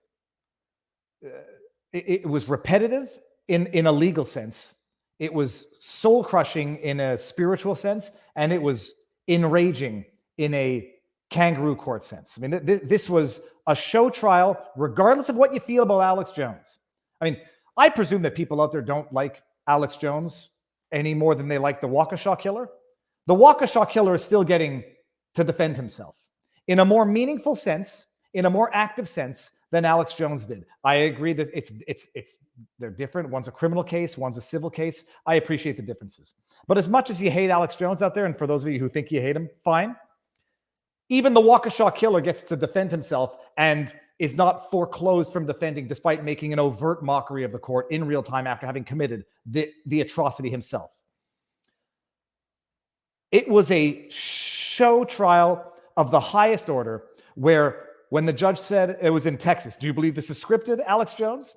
S2: It was repetitive in a legal sense. It was soul crushing in a spiritual sense, and it was enraging in a kangaroo court sense. I mean, this was a show trial, regardless of what you feel about Alex Jones. I mean, I presume that people out there don't like Alex Jones any more than they like the Waukesha killer. The Waukesha killer is still getting to defend himself in a more meaningful sense, in a more active sense than Alex Jones did. I agree that they're different. One's a criminal case, one's a civil case. I appreciate the differences. But as much as you hate Alex Jones out there, and for those of you who think you hate him, fine. Even the Waukesha killer gets to defend himself and is not foreclosed from defending despite making an overt mockery of the court in real time after having committed the atrocity himself. It was a show trial of the highest order where when the judge said it was in Texas, do you believe this is scripted, Alex Jones?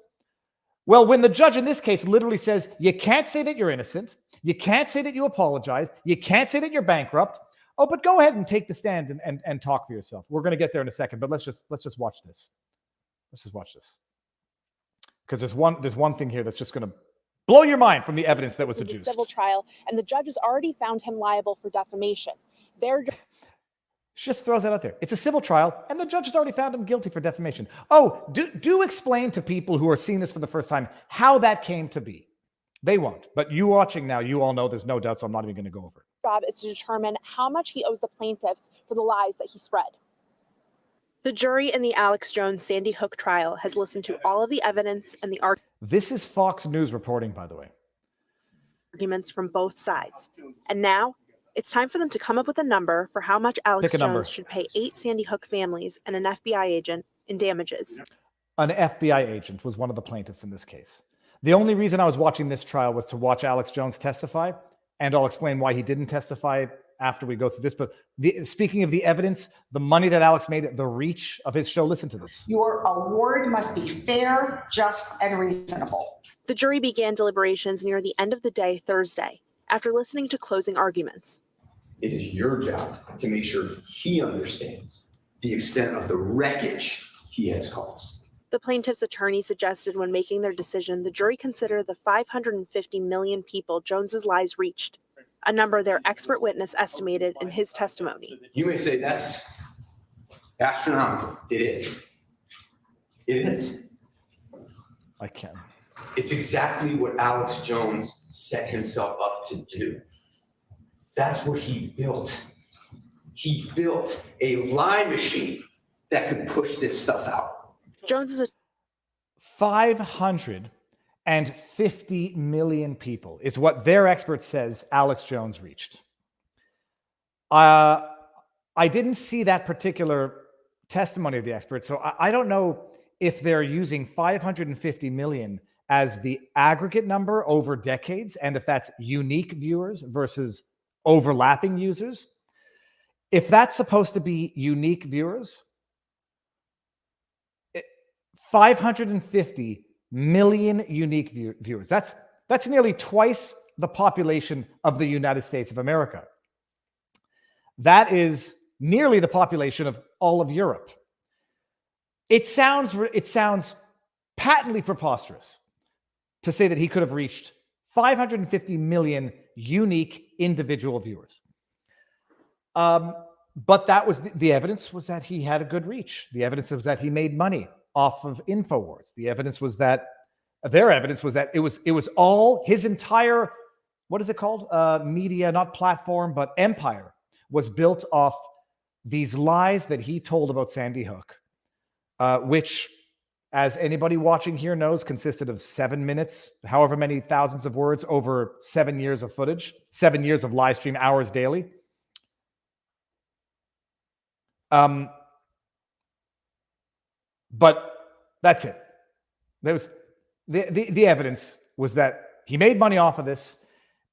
S2: Well, when the judge in this case literally says, you can't say that you're innocent, you can't say that you apologize, you can't say that you're bankrupt. Oh, but go ahead and take the stand and talk for yourself. We're going to get there in a second, but let's just watch this. Let's just watch this. Because there's one thing here that's just going to blow your mind from the evidence that was
S7: This is
S2: adduced.
S7: a civil trial, and the judge has already found him liable for defamation.
S2: She just throws that out there. It's a civil trial, and the judge has already found him guilty for defamation. Oh, do explain to people who are seeing this for the first time how that came to be. They won't. But you watching now, you all know there's no doubt, so I'm not even going to go over it.
S7: Job is to determine how much he owes the plaintiffs for the lies that he spread. The jury in the Alex Jones Sandy Hook trial has listened to all of the evidence and the
S2: This is Fox News reporting, by the way.
S7: arguments from both sides. And now it's time for them to come up with a number for how much Alex Jones should pay 8 Sandy Hook families and an FBI agent in damages.
S2: An FBI agent was one of the plaintiffs in this case. The only reason I was watching this trial was to watch Alex Jones testify, and I'll explain why he didn't testify after we go through this. But speaking of the evidence, the money that Alex made, the reach of his show, listen to this.
S8: Your award must be fair, just, and reasonable.
S7: The jury began deliberations near the end of the day Thursday, after listening to closing arguments.
S9: It is your job to make sure he understands the extent of the wreckage he has caused.
S7: The plaintiff's attorney suggested when making their decision, the jury consider the 550 million people Jones's lies reached, a number their expert witness estimated in his testimony.
S9: You may say that's astronomical. It is. It is.
S2: I can.
S9: It's exactly what Alex Jones set himself up to do. That's what he built. He built a lie machine that could push this stuff out.
S7: Jones is
S2: 550 million people is what their expert says Alex Jones reached. I didn't see that particular testimony of the expert, so I don't know if they're using 550 million as the aggregate number over decades, and if that's unique viewers versus overlapping users. If that's supposed to be unique viewers, 550 million unique viewers. That's nearly twice the population of the United States of America. That is nearly the population of all of Europe. It sounds patently preposterous to say that he could have reached 550 million unique individual viewers. But that was the evidence was that he had a good reach. The evidence was that he made money off of InfoWars. The evidence was that their evidence was that it was all his entire, what is it called? Media, not platform, but empire was built off these lies that he told about Sandy Hook, which, as anybody watching here knows, consisted of 7 minutes, however many thousands of words over 7 years of footage, 7 years of live stream hours daily. But that's it. There was the evidence was that he made money off of this,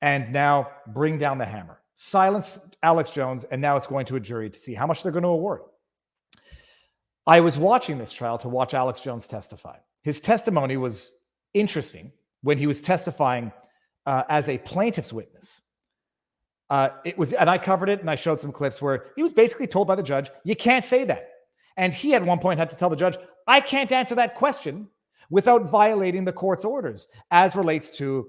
S2: and now bring down the hammer. Silence Alex Jones, and now it's going to a jury to see how much they're going to award. I was watching this trial to watch Alex Jones testify. His testimony was interesting when he was testifying as a plaintiff's witness. It was, and I covered it, and I showed some clips where he was basically told by the judge, "You can't say that." And he at one point had to tell the judge, "I can't answer that question without violating the court's orders as relates to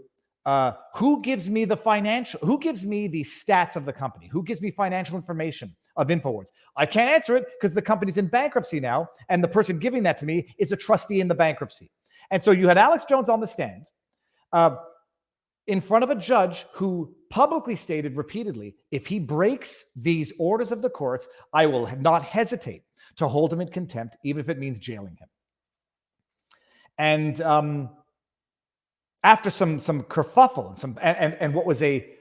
S2: who gives me the stats of the company, who gives me financial information of InfoWars. I can't answer it because the company's in bankruptcy now, and the person giving that to me is a trustee in the bankruptcy. And so you had Alex Jones on the stand in front of a judge who publicly stated repeatedly, if he breaks these orders of the courts, I will not hesitate to hold him in contempt, even if it means jailing him. And after some kerfuffle and what was it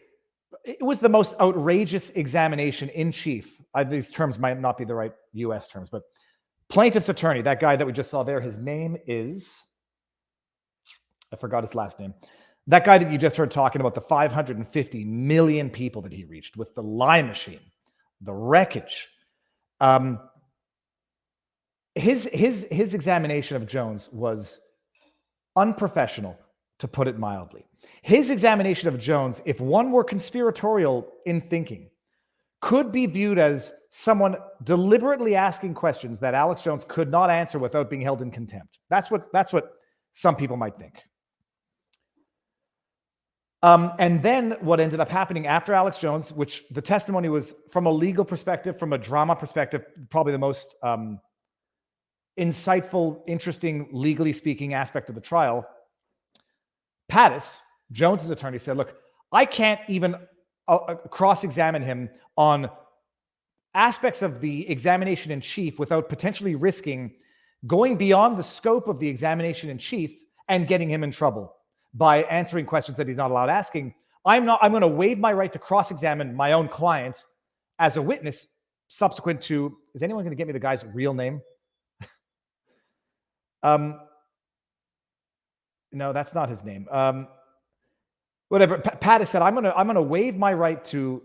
S2: was the most outrageous examination in chief. These terms might not be the right U.S. terms, but plaintiff's attorney, that guy that we just saw there, his name is, I forgot his last name. That guy that you just heard talking about the 550 million people that he reached with the lie machine, the wreckage. His examination of Jones was unprofessional, to put it mildly. His examination of Jones, if one were conspiratorial in thinking, could be viewed as someone deliberately asking questions that Alex Jones could not answer without being held in contempt. That's what some people might think. And then what ended up happening after Alex Jones, which the testimony was from a legal perspective, from a drama perspective, probably the most insightful, interesting, legally speaking aspect of the trial, Pattis, Jones's attorney, said, look, I can't even cross-examine him on aspects of the examination in chief without potentially risking going beyond the scope of the examination in chief and getting him in trouble by answering questions that he's not allowed asking. I'm going to waive my right to cross-examine my own client as a witness subsequent to, is anyone going to get me the guy's real name? No, that's not his name. Whatever. Pattis said, I'm going to waive my right to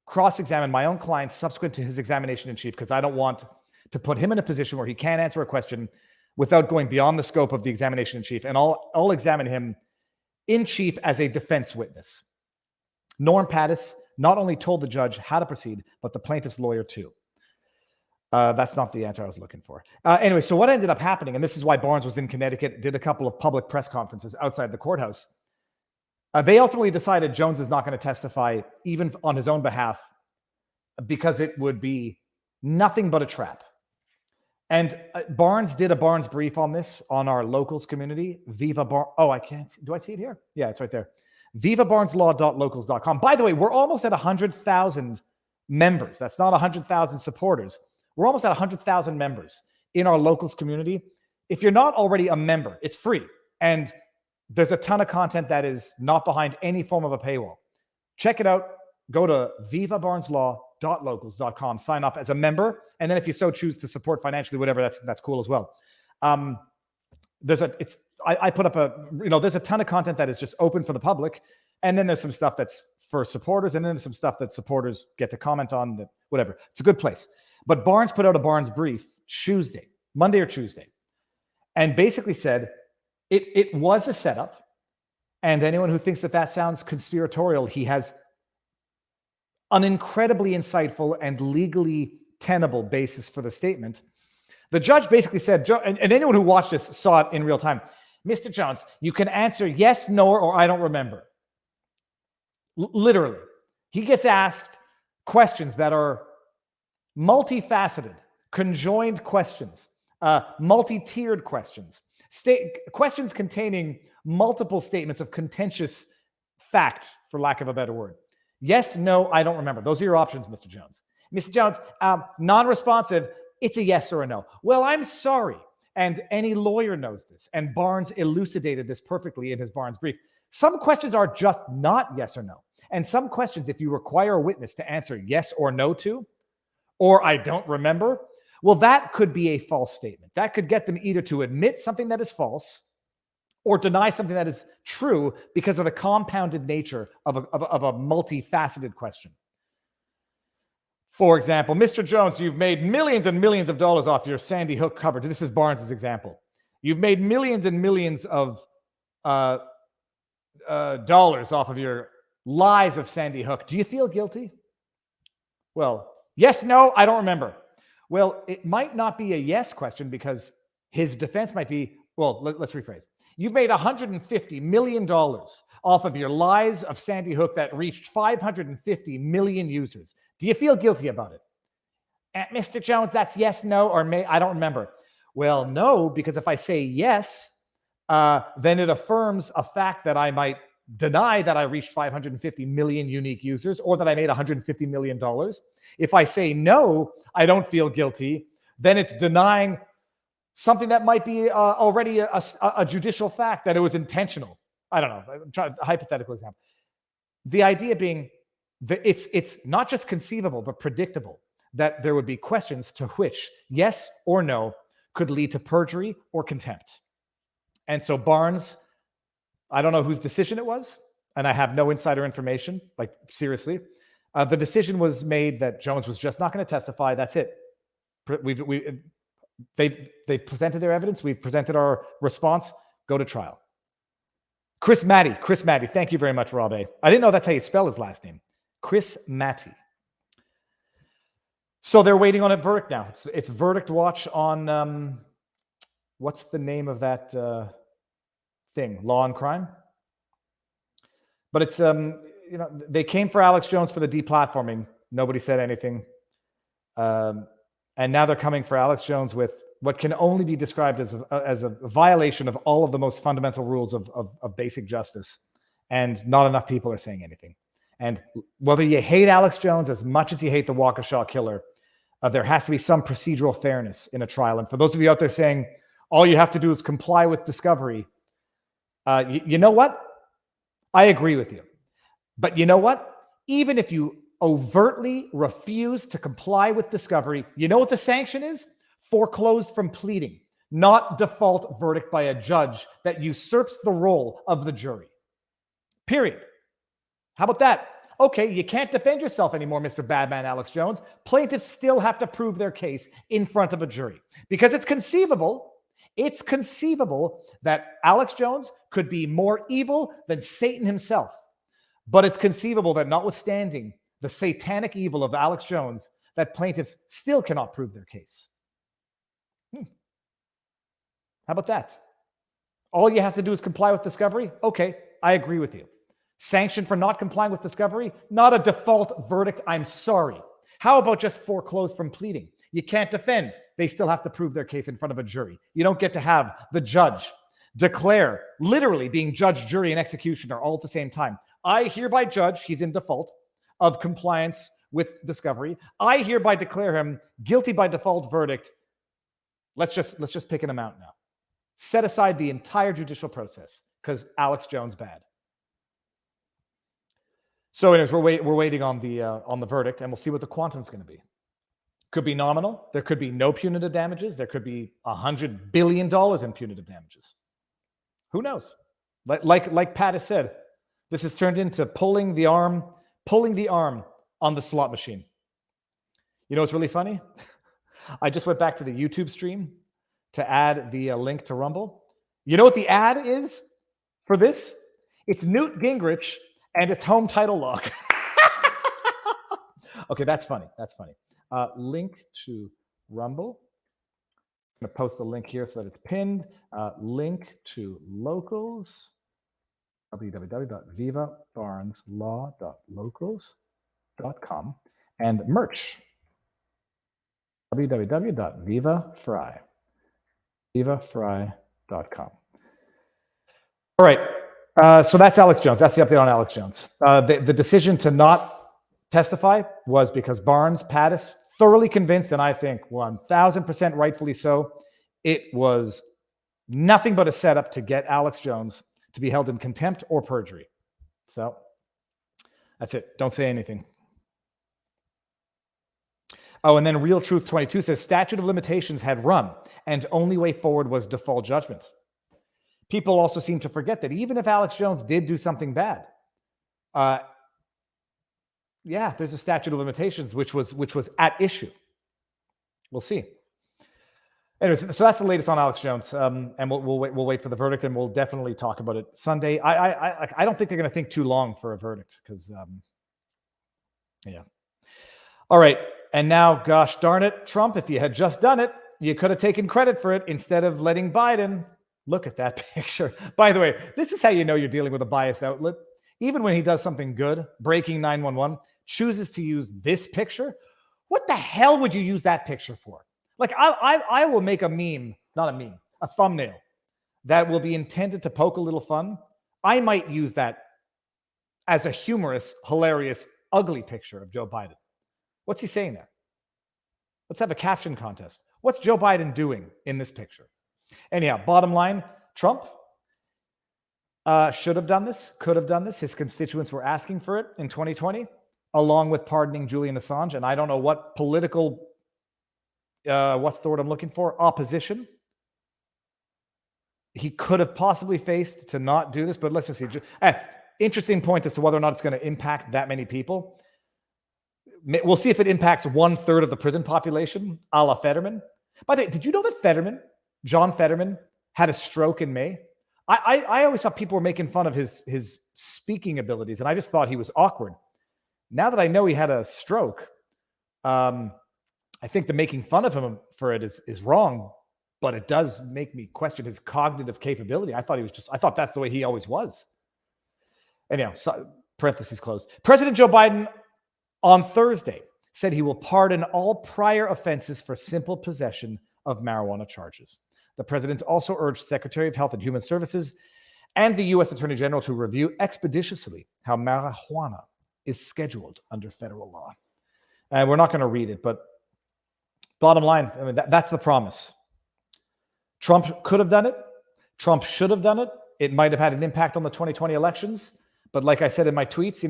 S2: cross-examine my own client subsequent to his examination in chief because I don't want to put him in a position where he can't answer a question without going beyond the scope of the examination in chief. And I'll examine him in chief as a defense witness. Norm Pattis not only told the judge how to proceed, but the plaintiff's lawyer too. That's not the answer I was looking for. Anyway, so what ended up happening, and this is why Barnes was in Connecticut, did a couple of public press conferences outside the courthouse. They ultimately decided Jones is not going to testify even on his own behalf because it would be nothing but a trap. And Barnes did a Barnes brief on this on our locals community. Viva Barnes. Oh, I can't. Do I see it here? Yeah, it's right there. VivaBarnesLaw.locals.com. By the way, we're almost at 100,000 members. That's not 100,000 supporters. We're almost at 100,000 members in our locals community. If you're not already a member, it's free. And there's a ton of content that is not behind any form of a paywall. Check it out. Go to VivaBarnesLaw.locals.com. Sign up as a member. And then if you so choose to support financially, whatever, that's cool as well. I put up there's a ton of content that is just open for the public. And then there's some stuff that's for supporters. And then there's some stuff that supporters get to comment on, that whatever. It's a good place. But Barnes put out a Barnes brief Monday or Tuesday, and basically said it was a setup. And anyone who thinks that sounds conspiratorial, he has an incredibly insightful and legally tenable basis for the statement. The judge basically said, and anyone who watched this saw it in real time, Mr. Jones, you can answer yes, no, or I don't remember. Literally. He gets asked questions that are multifaceted, conjoined questions, multi-tiered questions, questions containing multiple statements of contentious fact, for lack of a better word. Yes, no, I don't remember. Those are your options, Mr. Jones. Mr. Jones, non-responsive, it's a yes or a no. Well, I'm sorry. And any lawyer knows this. And Barnes elucidated this perfectly in his Barnes brief. Some questions are just not yes or no. And some questions, if you require a witness to answer yes or no to, or I don't remember, well, that could be a false statement. That could get them either to admit something that is false or deny something that is true because of the compounded nature of a multifaceted question. For example, Mr. Jones, you've made millions and millions of dollars off your Sandy Hook cover. This is Barnes's example. You've made millions and millions of dollars off of your lies of Sandy Hook. Do you feel guilty? Well, yes, no, I don't remember. Well, it might not be a yes question because his defense might be, well, let's rephrase. You've made $150 million off of your lies of Sandy Hook that reached 550 million users. Do you feel guilty about it? Mr. Jones, that's yes, no, or may, I don't remember. Well, no, because if I say yes, then it affirms a fact that I might deny that I reached 550 million unique users or that I made $150 million. If I say no, I don't feel guilty, then it's denying something that might be already a judicial fact, that it was intentional. I don't know, a hypothetical example. The idea being that it's not just conceivable, but predictable that there would be questions to which yes or no could lead to perjury or contempt. And so Barnes, I don't know whose decision it was, and I have no insider information, like seriously. The decision was made that Jones was just not going to testify. That's it. They've presented their evidence. We've presented our response. Go to trial. Chris Matty. Thank you very much, Rob A. I didn't know that's how you spell his last name. Chris Matty. So they're waiting on a verdict now. It's verdict watch on, what's the name of that thing? Law and Crime? But it's, they came for Alex Jones for the deplatforming. Nobody said anything. And now they're coming for Alex Jones with what can only be described as a violation of all of the most fundamental rules of basic justice. And not enough people are saying anything. And whether you hate Alex Jones as much as you hate the Waukesha killer, there has to be some procedural fairness in a trial. And for those of you out there saying, all you have to do is comply with discovery, you know what? I agree with you. But you know what? Even if you overtly refuse to comply with discovery, you know what the sanction is? Foreclosed from pleading, not default verdict by a judge that usurps the role of the jury. Period. How about that? Okay, you can't defend yourself anymore, Mr. Badman Alex Jones. Plaintiffs still have to prove their case in front of a jury because it's conceivable that Alex Jones could be more evil than Satan himself. But it's conceivable that notwithstanding the satanic evil of Alex Jones, that plaintiffs still cannot prove their case. How about that? All you have to do is comply with discovery? Okay, I agree with you. Sanction for not complying with discovery? Not a default verdict, I'm sorry. How about just foreclosed from pleading? You can't defend. They still have to prove their case in front of a jury. You don't get to have the judge declare, literally being judge, jury, and executioner all at the same time. I hereby judge, he's in default, of compliance with discovery. I hereby declare him guilty by default verdict. Let's just pick an amount now. Set aside the entire judicial process because Alex Jones bad. So anyways, we're waiting on the verdict, and we'll see what the quantum is going to be. Could be nominal. There could be no punitive damages. There could be $100 billion in punitive damages. Who knows? Like Pat has said, this has turned into pulling the arm on the slot machine. You know what's really funny? I just went back to the YouTube stream to add the link to Rumble. You know what the ad is for this? It's Newt Gingrich and its home title lock. Okay, that's funny. Link to Rumble. I'm going to post the link here so that it's pinned. Link to locals. www.vivabarneslaw.locals.com. And merch. www.vivafrei.com. All right. So that's Alex Jones. That's the update on Alex Jones. The decision to not testify was because Barnes, Pattis, thoroughly convinced, and I think 1,000% rightfully so, it was nothing but a setup to get Alex Jones to be held in contempt or perjury. So that's it. Don't say anything. Oh, and then Real Truth 22 says statute of limitations had run and only way forward was default judgment. People also seem to forget that even if Alex Jones did do something bad, there's a statute of limitations which was at issue. We'll see. Anyways, so that's the latest on Alex Jones, and we'll wait for the verdict, and we'll definitely talk about it Sunday. I don't think they're going to think too long for a verdict because, All right, and now, gosh darn it, Trump, if you had just done it, you could have taken credit for it instead of letting Biden. Look at that picture. By the way, this is how you know you're dealing with a biased outlet. Even when he does something good, breaking 911, chooses to use this picture. What the hell would you use that picture for? Like, I will make a meme, not a meme, a thumbnail that will be intended to poke a little fun. I might use that as a humorous, hilarious, ugly picture of Joe Biden. What's he saying there? Let's have a caption contest. What's Joe Biden doing in this picture? Anyhow, bottom line, Trump should have done this, could have done this. His constituents were asking for it in 2020, along with pardoning Julian Assange. And I don't know what political, what's the word I'm looking for? Opposition he could have possibly faced to not do this. But let's just see. Interesting point as to whether or not it's going to impact that many people. We'll see if it impacts 1/3 of the prison population, a la Fetterman. By the way, did you know that John Fetterman, had a stroke in May? I always thought people were making fun of his speaking abilities, and I just thought he was awkward. Now that I know he had a stroke, I think the making fun of him for it is wrong, but it does make me question his cognitive capability. I thought that's the way he always was. Anyhow, parentheses closed. President Joe Biden on Thursday said he will pardon all prior offenses for simple possession of marijuana charges. The president also urged Secretary of Health and Human Services and the U.S. Attorney General to review expeditiously how marijuana is scheduled under federal law. And we're not going to read it, but bottom line, I mean, that's the promise. Trump could have done it. Trump should have done it. It might have had an impact on the 2020 elections. But like I said in my tweets,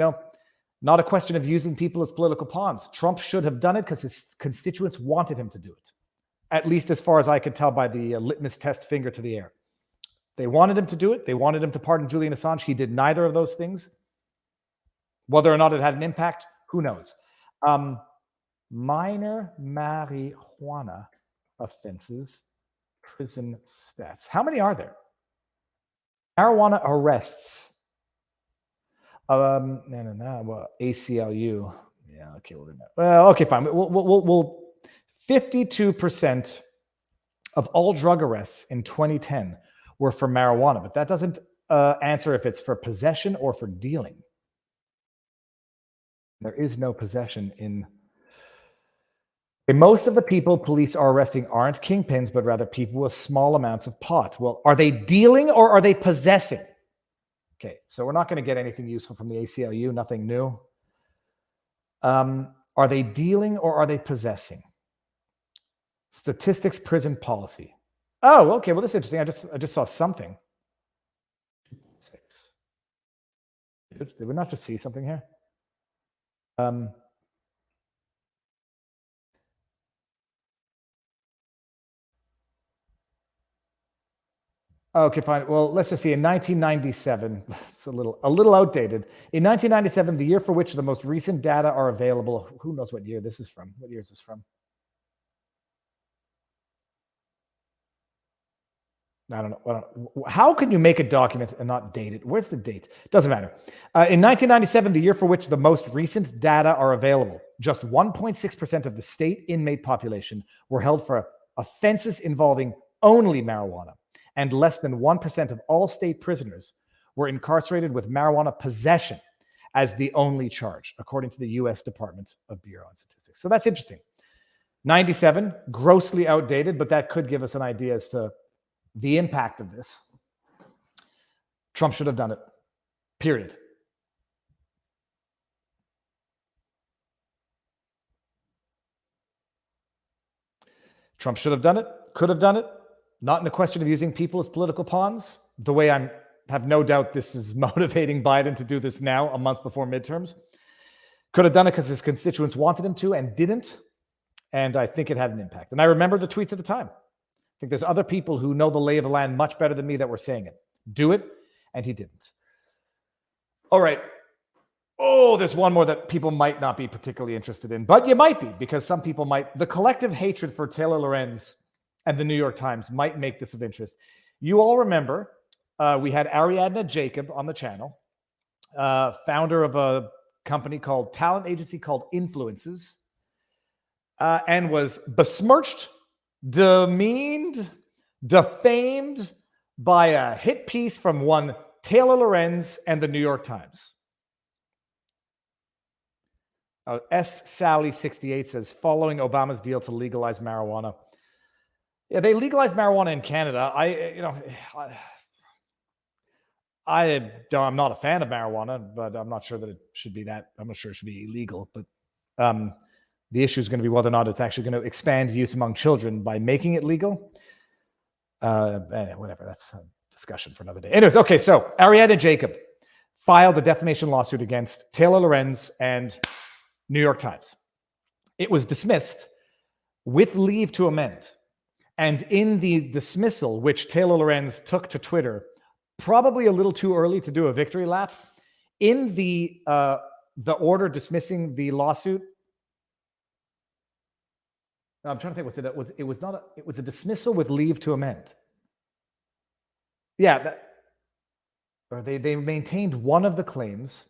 S2: not a question of using people as political pawns. Trump should have done it because his constituents wanted him to do it. At least as far as I could tell by the litmus test finger to the air. They wanted him to do it. They wanted him to pardon Julian Assange. He did neither of those things. Whether or not it had an impact, who knows? Minor marijuana offenses, prison stats. How many are there? Marijuana arrests. Well, ACLU. Yeah, okay, okay, fine. We'll 52% of all drug arrests in 2010 were for marijuana, but that doesn't answer if it's for possession or for dealing. There is no possession in. Most of the people police are arresting aren't kingpins, but rather people with small amounts of pot. Well, are they dealing or are they possessing? Okay, so we're not going to get anything useful from the ACLU, nothing new. Are they dealing or are they possessing? Statistics, prison policy. Oh, okay. Well, this is interesting. I just saw something. 6. Did we not just see something here? Okay, fine. Well, let's just see. In 1997, it's a little outdated. In 1997, the year for which the most recent data are available. Who knows what year this is from? What year is this from? I don't know. How can you make a document and not date it? Where's the date? Doesn't matter. In 1997, the year for which the most recent data are available, just 1.6% of the state inmate population were held for offenses involving only marijuana, and less than 1% of all state prisoners were incarcerated with marijuana possession as the only charge, according to the U.S. Department of Bureau of Statistics. So that's interesting. 97, grossly outdated, but that could give us an idea as to the impact of this. Trump should have done it, period. Trump should have done it, could have done it. Not in a question of using people as political pawns, the way I have no doubt this is motivating Biden to do this now, a month before midterms. Could have done it because his constituents wanted him to and didn't. And I think it had an impact. And I remember the tweets at the time. I think there's other people who know the lay of the land much better than me that were saying it. Do it, and he didn't. All right. Oh, there's one more that people might not be particularly interested in, but you might be, because some people might. The collective hatred for Taylor Lorenz and the New York Times might make this of interest. You all remember we had Ariadna Jacob on the channel, founder of a company called talent agency called Influences, and was besmirched, demeaned, defamed by a hit piece from one Taylor Lorenz and the New York Times. S. Sally 68 says, following Obama's deal to legalize marijuana. Yeah, they legalized marijuana in Canada. I'm not a fan of marijuana, but I'm not sure that it should be that. I'm not sure it should be illegal. But the issue is going to be whether or not it's actually going to expand use among children by making it legal. Whatever, that's a discussion for another day. Anyways, okay, so Ariadne Jacob filed a defamation lawsuit against Taylor Lorenz and New York Times. It was dismissed with leave to amend. And in the dismissal, which Taylor Lorenz took to Twitter, probably a little too early to do a victory lap, in the order dismissing the lawsuit, I'm trying to think what it was. It was a dismissal with leave to amend. Yeah, they maintained one of the claims.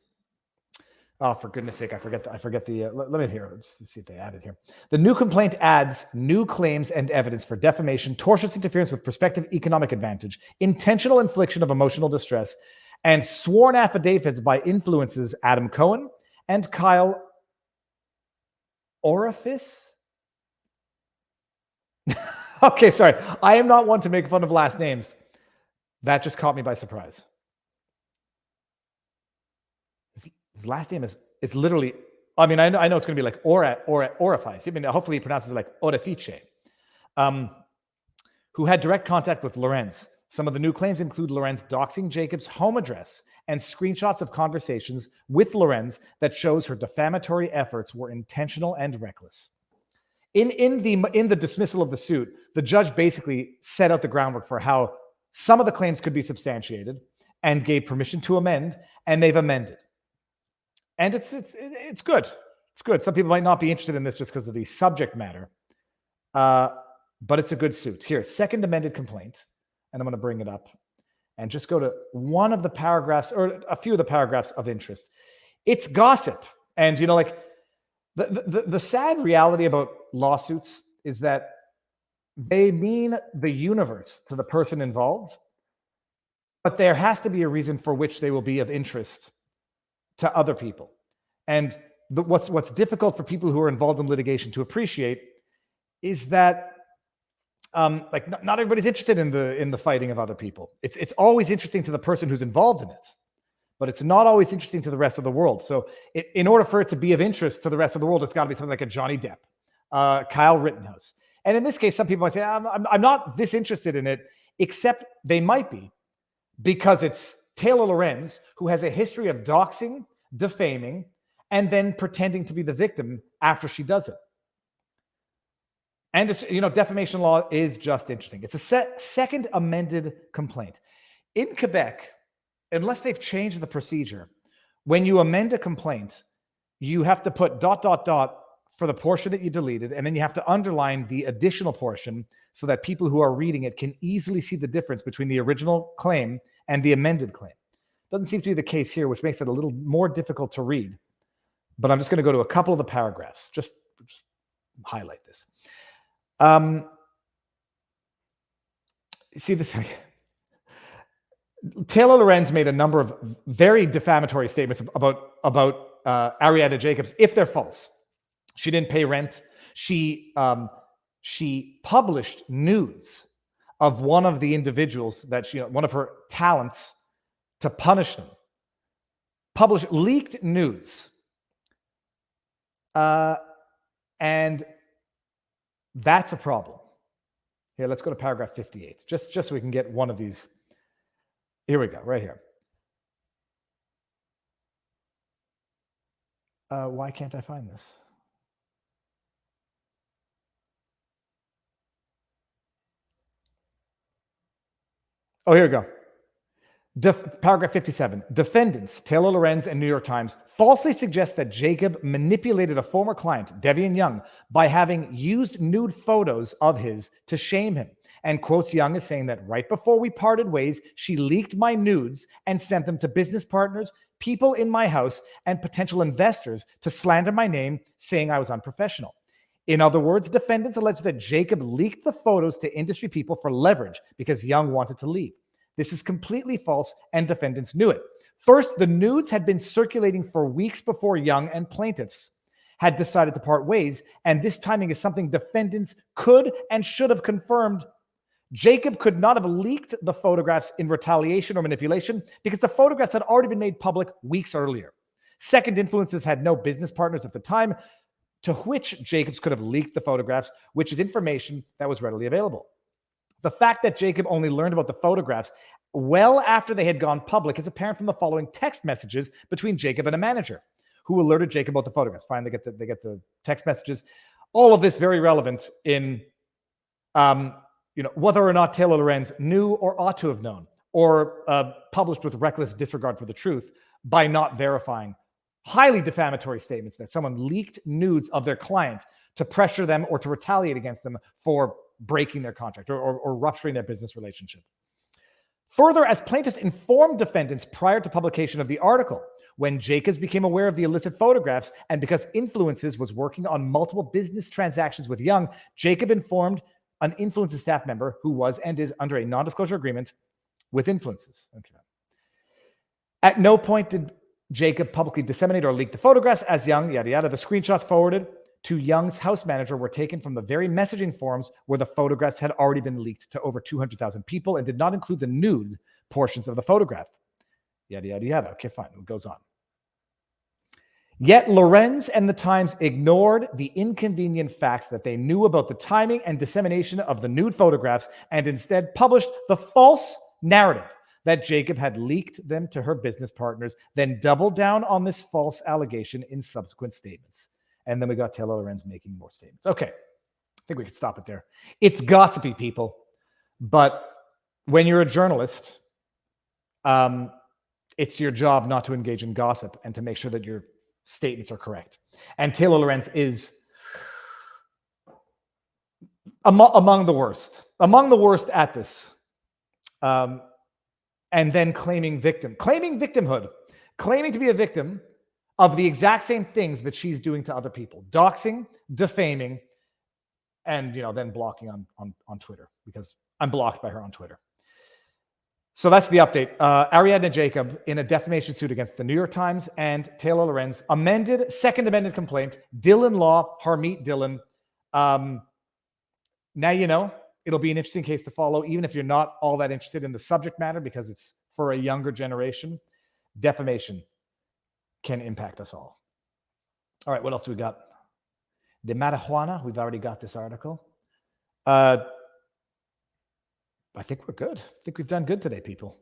S2: Oh, for goodness sake, I forget the. Let me hear. Let's see if they added here. The new complaint adds new claims and evidence for defamation, tortious interference with prospective economic advantage, intentional infliction of emotional distress, and sworn affidavits by influences Adam Cohen and Kyle Orifice. Okay, sorry. I am not one to make fun of last names. That just caught me by surprise. His last name is literally, I mean, I know it's going to be like Orifice. I mean, hopefully he pronounces it like Orifice. Who had direct contact with Lorenz. Some of the new claims include Lorenz doxing Jacob's home address and screenshots of conversations with Lorenz that shows her defamatory efforts were intentional and reckless. In the dismissal of the suit, the judge basically set out the groundwork for how some of the claims could be substantiated and gave permission to amend, and they've amended. And it's good. It's good. Some people might not be interested in this just because of the subject matter, but it's a good suit. Here, second amended complaint, and I'm going to bring it up and just go to one of the paragraphs or a few of the paragraphs of interest. It's gossip, and like the sad reality about lawsuits is that they mean the universe to the person involved, but there has to be a reason for which they will be of interest to other people. And what's difficult for people who are involved in litigation to appreciate is that not everybody's interested in the fighting of other people. It's always interesting to the person who's involved in it, but it's not always interesting to the rest of the world. So in order for it to be of interest to the rest of the world, it's got to be something like a Johnny Depp, Kyle Rittenhouse. And in this case, some people might say, I'm not this interested in it, except they might be, because it's Taylor Lorenz, who has a history of doxing, defaming, and then pretending to be the victim after she does it. And defamation law is just interesting. It's a second amended complaint. In Quebec, unless they've changed the procedure, when you amend a complaint, you have to put ... for the portion that you deleted, and then you have to underline the additional portion so that people who are reading it can easily see the difference between the original claim and the amended claim. Doesn't seem to be the case here, which makes it a little more difficult to read. But I'm just going to go to a couple of the paragraphs. Just highlight this. See this? Taylor Lorenz made a number of very defamatory statements about Ariadne Jacobs, if they're false. She didn't pay rent. She published nudes of one of the individuals that one of her talents to punish them. Published leaked nudes. And that's a problem. Here, let's go to paragraph 58, just so we can get one of these. Here we go, right here. Why can't I find this? Oh, here we go. Paragraph 57. Defendants, Taylor Lorenz and New York Times, falsely suggest that Jacob manipulated a former client, Devian Young, by having used nude photos of his to shame him, and quotes Young as saying that right before we parted ways, she leaked my nudes and sent them to business partners, people in my house, and potential investors to slander my name, saying I was unprofessional. In other words, defendants allege that Jacob leaked the photos to industry people for leverage because Young wanted to leave. This is completely false, and defendants knew it. First, the nudes had been circulating for weeks before Young and plaintiffs. had decided to part ways, and this timing is something defendants could and should have confirmed. Jacob could not have leaked the photographs in retaliation or manipulation because the photographs had already been made public weeks earlier. Second, influences had no business partners at the time to which Jacobs could have leaked the photographs, which is information that was readily available. The fact that Jacob only learned about the photographs well after they had gone public is apparent from the following text messages between Jacob and a manager who alerted Jacob about the photographs. Fine, they get the text messages. All of this very relevant in whether or not Taylor Lorenz knew or ought to have known, or published with reckless disregard for the truth by not verifying highly defamatory statements that someone leaked nudes of their client to pressure them or to retaliate against them for breaking their contract or rupturing their business relationship. Further, as plaintiffs informed defendants prior to publication of the article, when Jacobs became aware of the illicit photographs and because Influences was working on multiple business transactions with Young, Jacob informed an Influences staff member who was and is under a non-disclosure agreement with Influences. Okay. At no point did Jacob publicly disseminate or leak the photographs as Young, yada, yada. The screenshots forwarded to Young's house manager were taken from the very messaging forums where the photographs had already been leaked to over 200,000 people and did not include the nude portions of the photograph. Yada, yada, yada. Okay, fine. It goes on. Yet Lorenz and the Times ignored the inconvenient facts that they knew about the timing and dissemination of the nude photographs and instead published the false narrative that Jacob had leaked them to her business partners, then doubled down on this false allegation in subsequent statements. And then we got Taylor Lorenz making more statements. Okay, I think we could stop it there. It's gossipy, people. But when you're a journalist, it's your job not to engage in gossip and to make sure that your statements are correct. And Taylor Lorenz is among the worst at this. And then claiming victimhood, claiming to be a victim of the exact same things that she's doing to other people, doxing, defaming, and then blocking on Twitter, because I'm blocked by her on Twitter. So that's the update. Ariadne Jacob in a defamation suit against the New York Times and Taylor Lorenz, second amended complaint, Dillon Law, Harmeet Dillon. Now you know. It'll be an interesting case to follow, even if you're not all that interested in the subject matter, because it's for a younger generation. Defamation can impact us all. All right, what else do we got? The marijuana, we've already got this article. I think we're good. I think we've done good today, people.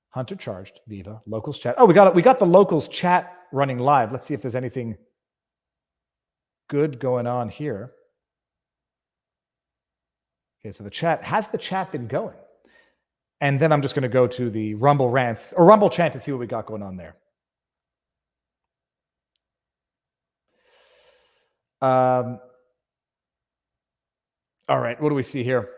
S2: Hunter charged, Viva, locals chat. Oh, we got the locals chat running live. Let's see if there's anything good going on here. Okay, so the chat been going? And then I'm just going to go to the Rumble rants or Rumble chant to see what we got going on there. All right, what do we see here?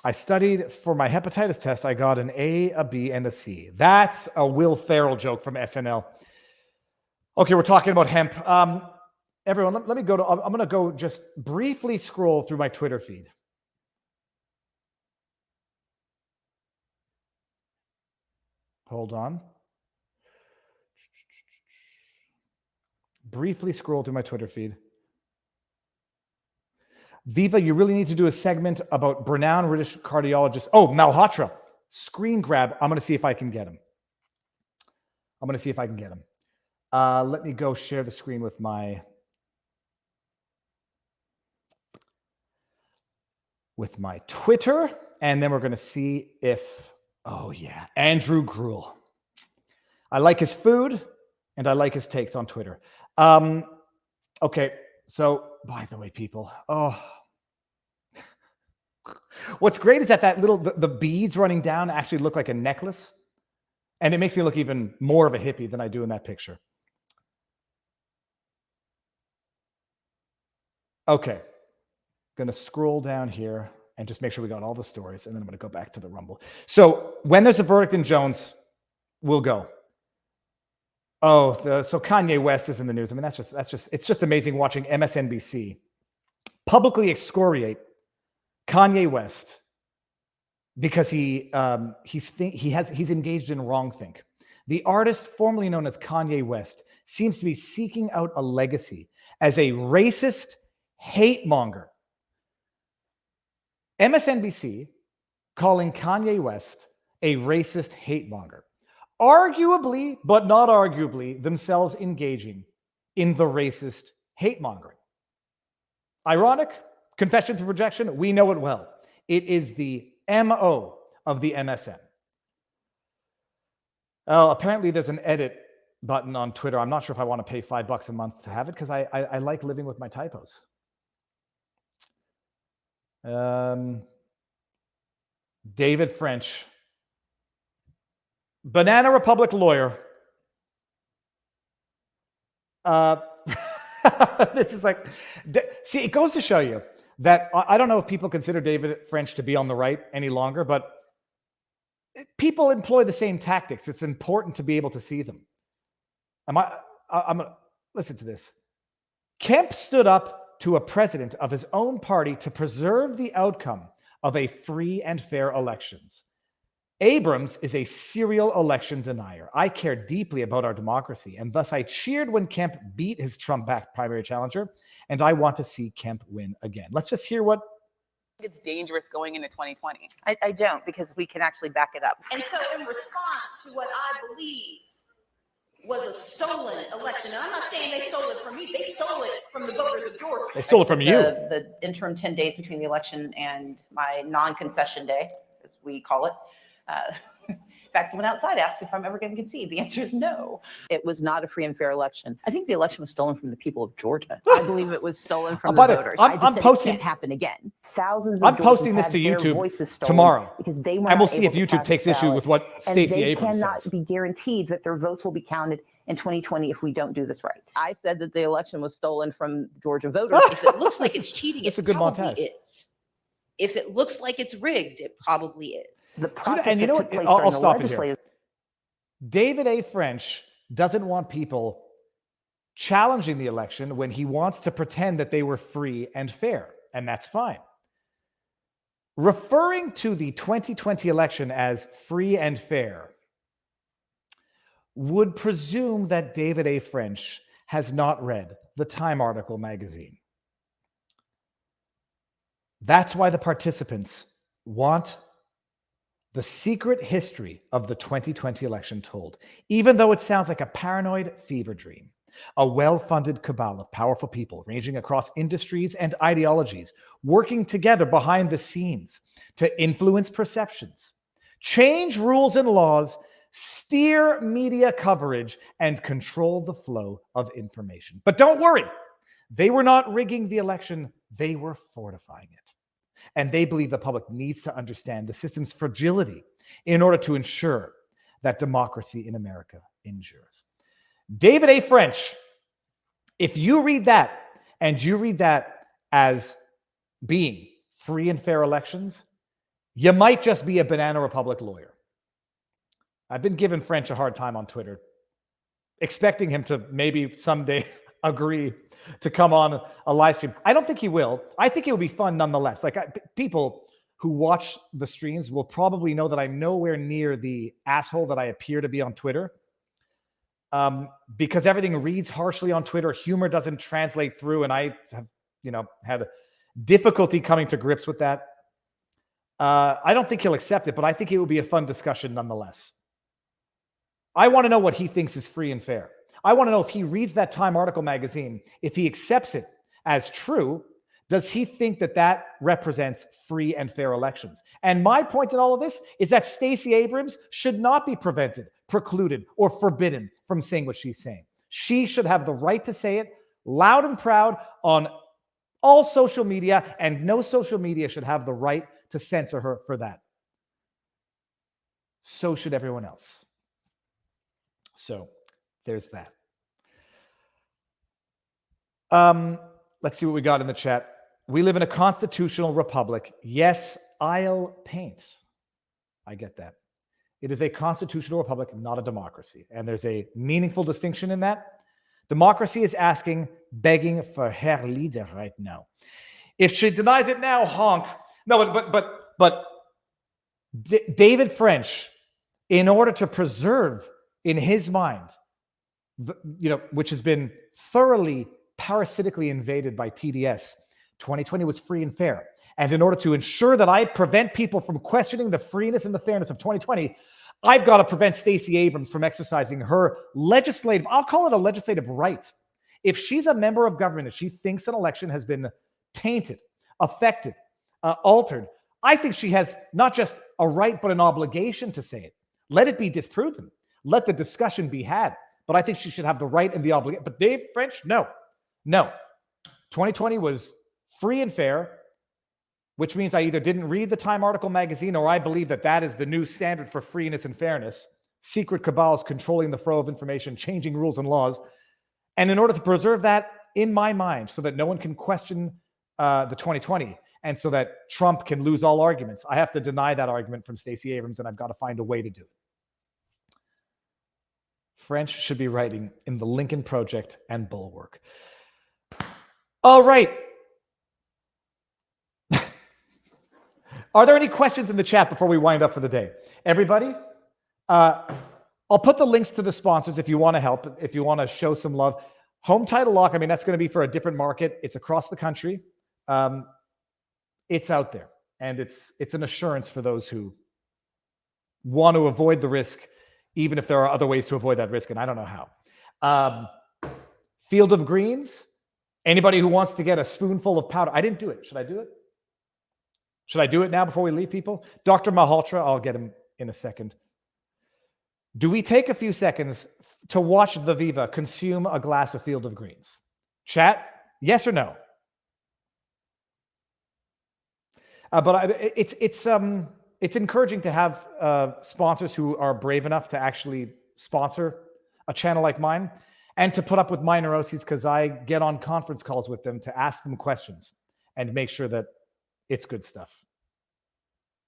S2: I studied for my hepatitis test. I got an A, a B, and a C. That's a Will Ferrell joke from SNL. Okay, we're talking about hemp. Everyone, let me go to, I'm going to go just briefly scroll through my Twitter feed. Hold on. Briefly scroll through my Twitter feed. Viva, you really need to do a segment about renowned British cardiologist. Oh, Malhotra. Screen grab. I'm going to see if I can get him. Let me go share the screen with my Twitter, and then we're going to see if, oh yeah, Andrew Gruel. I like his food, and I like his takes on Twitter. Okay, so by the way, people, what's great is that the beads running down actually look like a necklace, and it makes me look even more of a hippie than I do in that picture. Okay. Going to scroll down here and just make sure we got all the stories, and then I'm going to go back to the Rumble. So when there's a verdict in Jones, we'll go. So Kanye West is in the news. I mean, it's just amazing watching MSNBC publicly excoriate Kanye West because he's engaged in wrongthink. The artist formerly known as Kanye West seems to be seeking out a legacy as a racist hate monger. MSNBC calling Kanye West a racist hate monger. Arguably, but not arguably, themselves engaging in the racist hate mongering. Ironic? Confession to projection? We know it well. It is the MO of the MSN. Apparently there's an edit button on Twitter. I'm not sure if I want to pay $5 a month to have it because I like living with my typos. David French, Banana Republic lawyer. This is like, see, it goes to show you that I don't know if people consider David French to be on the right any longer, but people employ the same tactics. It's important to be able to see them. Listen to this. Kemp stood up to a president of his own party to preserve the outcome of a free and fair elections. Abrams is a serial election denier. I care deeply about our democracy, and thus I cheered when Kemp beat his Trump-backed primary challenger, and I want to see Kemp win again. Let's just hear what...
S10: It's dangerous going into 2020.
S11: I don't, because we can actually back it up.
S8: And so in response to what I believe was a stolen election, and I'm not saying they stole it from me, they stole it from the voters of Georgia.
S2: They stole it from you.
S11: The interim 10 days between the election and my non-concession day, as we call it. In fact, someone outside asked if I'm ever going to concede. The answer is no. It was not a free and fair election. I think the election was stolen from the people of Georgia. I believe it was stolen from the voters.
S2: I'm posting.
S11: It can't happen again. Thousands.
S2: I'm posting this to YouTube tomorrow,
S11: because they
S2: and we'll see if YouTube takes issue with what Stacey Abrams
S11: cannot
S2: says.
S11: Be guaranteed that their votes will be counted in 2020 if we don't do this right. I said that the election was stolen from Georgia voters.
S8: If it looks like it's cheating,
S2: It's
S8: it
S2: a good
S8: probably
S2: montage.
S8: is. If it looks like it's rigged, it probably is.
S11: The process
S2: And you know
S11: that
S2: what?
S11: took place
S2: I'll
S11: during the
S2: stop it here.
S11: legislative
S2: David A. French doesn't want people challenging the election when he wants to pretend that they were free and fair, and that's fine. Referring to the 2020 election as free and fair would presume that David A. French has not read the Time article magazine. That's why the participants want the secret history of the 2020 election told, even though it sounds like a paranoid fever dream. A well-funded cabal of powerful people ranging across industries and ideologies, working together behind the scenes to influence perceptions, change rules and laws, steer media coverage, and control the flow of information. But don't worry, they were not rigging the election, they were fortifying it. And they believe the public needs to understand the system's fragility in order to ensure that democracy in America endures. David A. French, if you read that and you read that as being free and fair elections, you might just be a Banana Republic lawyer. I've been giving French a hard time on Twitter, expecting him to maybe someday agree to come on a live stream. I don't think he will. I think it will be fun nonetheless. People who watch the streams will probably know that I'm nowhere near the asshole that I appear to be on Twitter. Because everything reads harshly on Twitter, humor doesn't translate through, and I have, had difficulty coming to grips with that. I don't think he'll accept it, but I think it will be a fun discussion nonetheless. I want to know what he thinks is free and fair. I want to know if he reads that Time article magazine, if he accepts it as true, does he think that that represents free and fair elections? And my point in all of this is that Stacey Abrams should not be prevented, precluded, or forbidden from saying what she's saying. She should have the right to say it loud and proud on all social media, and no social media should have the right to censor her for that. So should everyone else. So there's that. Let's see what we got in the chat. We live in a constitutional republic. Yes, I'll paint. I get that. It is a constitutional republic, not a democracy. And there's a meaningful distinction in that. Democracy is begging for her leader right now. If she denies it now, honk. No, but David French, in order to preserve in his mind, which has been thoroughly parasitically invaded by TDS, 2020 was free and fair. And in order to ensure that I prevent people from questioning the freeness and the fairness of 2020, I've got to prevent Stacey Abrams from exercising her legislative, I'll call it a legislative right. If she's a member of government and she thinks an election has been tainted, affected, altered, I think she has not just a right, but an obligation to say it. Let it be disproven. Let the discussion be had. But I think she should have the right and the obligation. But Dave French, no. 2020 was free and fair, which means I either didn't read the Time article magazine or I believe that is the new standard for freeness and fairness. Secret cabals controlling the flow of information, changing rules and laws. And in order to preserve that in my mind so that no one can question the 2020 and so that Trump can lose all arguments, I have to deny that argument from Stacey Abrams, and I've got to find a way to do it. French should be writing in the Lincoln Project and Bulwark. All right. Are there any questions in the chat before we wind up for the day? Everybody? I'll put the links to the sponsors if you want to help, if you want to show some love. Home Title Lock, I mean, that's going to be for a different market. It's across the country. It's out there. And it's an assurance for those who want to avoid the risk, even if there are other ways to avoid that risk, and I don't know how. Field of Greens, anybody who wants to get a spoonful of powder. I didn't do it. Should I do it? Should I do it now before we leave, people? Dr. Malhotra, I'll get him in a second. Do we take a few seconds to watch the Viva consume a glass of Field of Greens? Chat, yes or no? But it's encouraging to have sponsors who are brave enough to actually sponsor a channel like mine and to put up with my neuroses, because I get on conference calls with them to ask them questions and make sure that it's good stuff.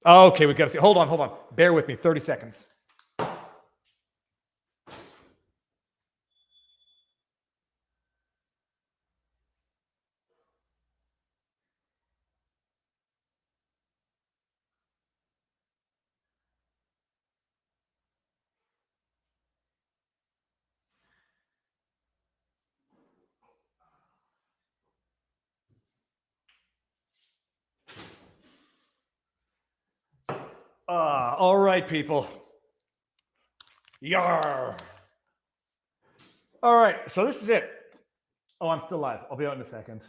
S2: Okay, we've got to see. Hold on. Bear with me, 30 seconds. All right, people. Yarr. All right, so this is it. Oh, I'm still live. I'll be out in a second.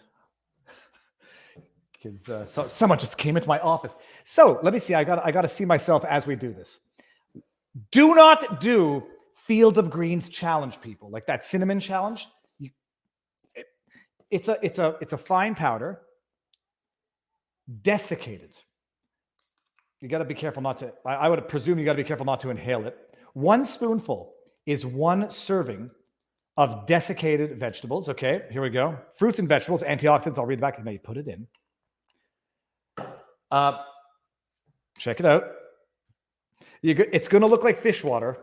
S2: Because someone just came into my office. So let me see. I got to see myself as we do this. Do not do Field of Greens challenge, people. Like that cinnamon challenge. It's a fine powder, desiccated. You got to be careful not to, I would presume you got to be careful not to inhale it. 1 spoonful is 1 serving of desiccated vegetables. Okay, here we go. Fruits and vegetables, antioxidants. I'll read the back and now you put it in. Check it out. It's going to look like fish water.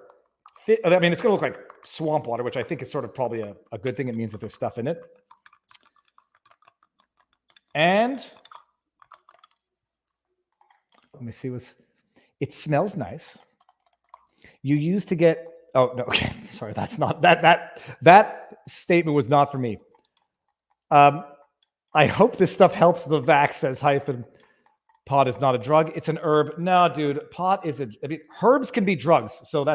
S2: I mean, it's going to look like swamp water, which I think is sort of probably a good thing. It means that there's stuff in it. And let me see it smells nice. You used to get, oh no, okay. Sorry, that's not, that statement was not for me. I hope this stuff helps the vax, says hyphen. Pot is not a drug. It's an herb. No, dude, pot is herbs can be drugs. So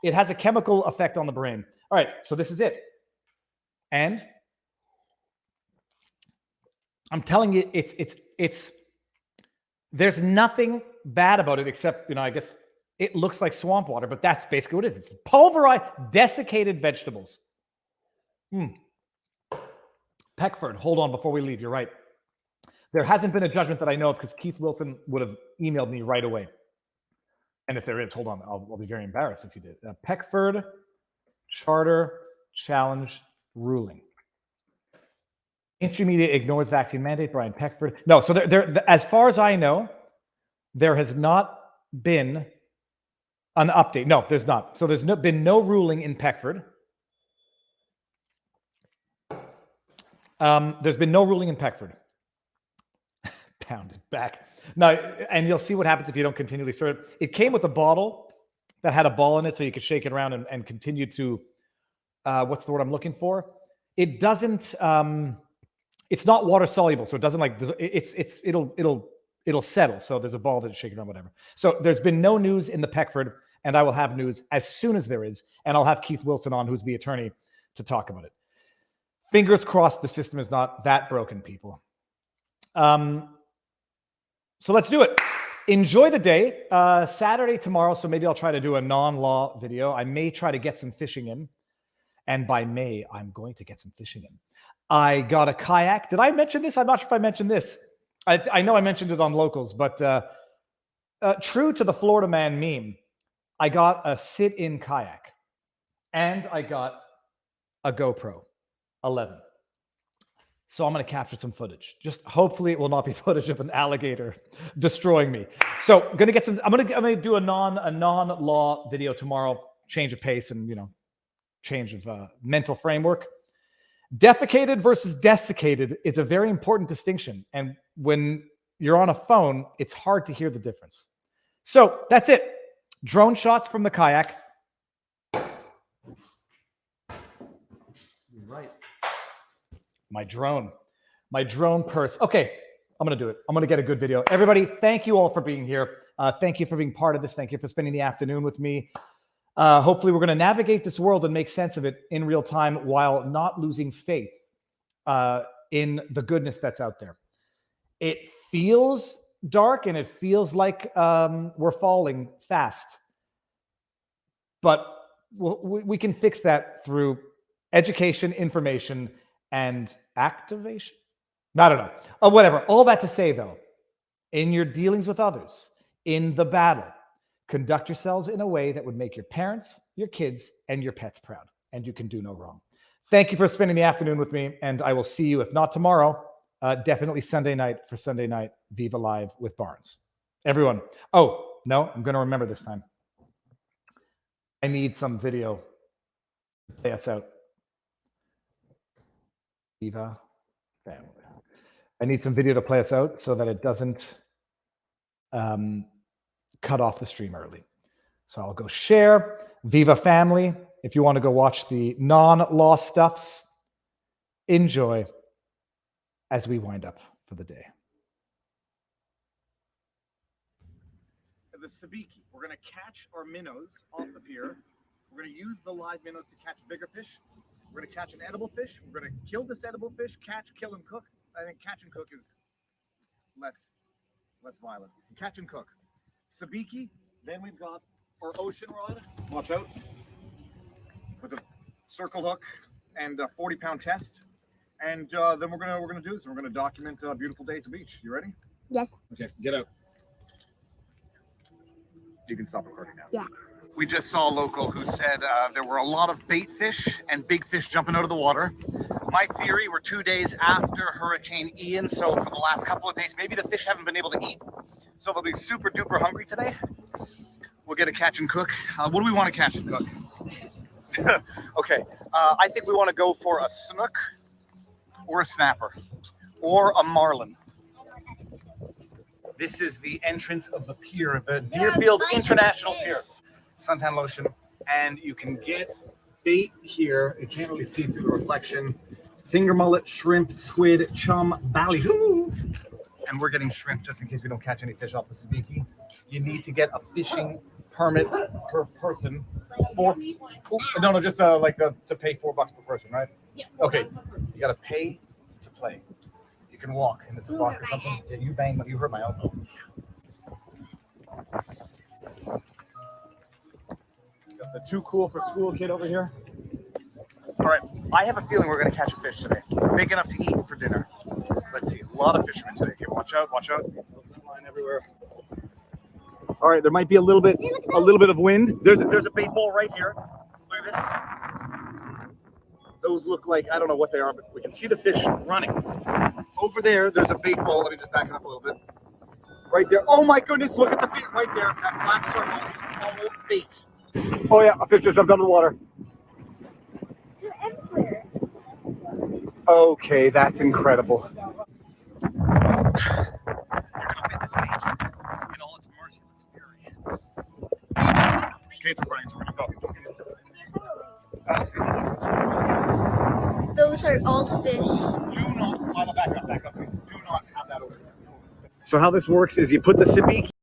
S2: it has a chemical effect on the brain. All right. So this is it. And I'm telling you, it's there's nothing bad about it except, I guess it looks like swamp water, but that's basically what it is. It's pulverized, desiccated vegetables. Peckford, hold on before we leave. You're right. There hasn't been a judgment that I know of because Keith Wilson would have emailed me right away. And if there is, hold on, I'll be very embarrassed if you did. Peckford Charter Challenge ruling. Mainstream media ignores vaccine mandate. Brian Peckford. No, so there, as far as I know, there has not been an update. No, there's not. So there's been no ruling in Peckford. There's been no ruling in Peckford. Pounded back. Now, and you'll see what happens if you don't continually stir it. It came with a bottle that had a ball in it so you could shake it around and continue to, what's the word I'm looking for? It doesn't, it's not water soluble. So it doesn't like, it'll settle. So there's a ball that is shaking around, whatever. So there's been no news in the Peckford, and I will have news as soon as there is. And I'll have Keith Wilson on, who's the attorney, to talk about it. Fingers crossed the system is not that broken, people. So let's do it. Enjoy the day. Saturday tomorrow, so maybe I'll try to do a non-law video. I may try to get some fishing in. And by May, I'm going to get some fishing in. I got a kayak. Did I mention this? I'm not sure if I mentioned this. I know I mentioned it on Locals, but true to the Florida man meme, I got a sit-in kayak. And I got a GoPro 11. So I'm going to capture some footage. Just hopefully it will not be footage of an alligator destroying me. So I'm going to get some. I'm going to do a non-law video tomorrow. Change of pace and change of mental framework. Defecated versus desiccated is a very important distinction, and when you're on a phone, it's hard to hear the difference. So that's it. Drone shots from the kayak. Right. My drone purse. Okay, I'm going to do it. I'm going to get a good video. Everybody, thank you all for being here. Thank you for being part of this. Thank you for spending the afternoon with me. Hopefully we're going to navigate this world and make sense of it in real time while not losing faith in the goodness that's out there. It feels dark and it feels like we're falling fast. But we can fix that through education, information, and activation. I don't know. Whatever. All that to say, though, in your dealings with others, in the battle, conduct yourselves in a way that would make your parents, your kids, and your pets proud. And you can do no wrong. Thank you for spending the afternoon with me. And I will see you, if not tomorrow, definitely Sunday night for Sunday Night Viva Live with Barnes. Everyone. Oh, no, I'm going to remember this time. I need some video to play us out. Viva Family. I need some video to play us out so that it doesn't cut off the stream early. So I'll go share Viva Family. If you want to go watch the non-law stuffs, enjoy as we wind up for the day.
S12: The sabiki. We're going to catch our minnows off the pier. We're going to use the live minnows to catch bigger fish. We're going to catch an edible fish. We're going to kill this edible fish, catch, kill, and cook. I think catch and cook is less violent. Catch and cook. Sabiki. Then we've got our ocean rod. Watch out. With a circle hook and a 40-pound test. And then we're gonna do this. We're gonna document a beautiful day at the beach. You ready?
S13: Yes.
S12: Okay, get out. You can stop recording now.
S13: Yeah.
S12: We just saw a local who said there were a lot of bait fish and big fish jumping out of the water. My theory, we're 2 days after Hurricane Ian, so for the last couple of days, maybe the fish haven't been able to eat. So they'll be super duper hungry today. We'll get a catch and cook. What do we want to catch and cook? Okay, I think we want to go for a snook or a snapper or a marlin. This is the entrance of the pier, the Deerfield International Pier. Suntan lotion, and you can get bait here. You can't really see through the reflection. Finger mullet, shrimp, squid, chum, ballyhoo. And we're getting shrimp just in case we don't catch any fish off the sabiki. You need to get a fishing permit per person. Just to pay $4 per person, right? Yeah. Okay, you got to pay to play. You can walk, and it's a block or something. Yeah, you bang, but you hurt my elbow. Got the too cool for school kid over here. All right, I have a feeling we're going to catch a fish today. Big enough to eat for dinner. Let's see, a lot of fishermen today. Okay, watch out, watch out. It's flying everywhere. All right, there might be a little bit of wind. There's a bait ball right here. Look at this. Those look like, I don't know what they are, but we can see the fish running. Over there's a bait ball. Let me just back it up a little bit. Right there. Oh my goodness, look at the fish right there. That black circle is all bait. Oh yeah, a fish just jumped out of the water. Okay, that's incredible. You're gonna witness nature in all its merciless fury. Okay, it's
S13: Those are all the fish.
S12: Do not, back up, please. Do not have that over there. So how this works is you put the sippy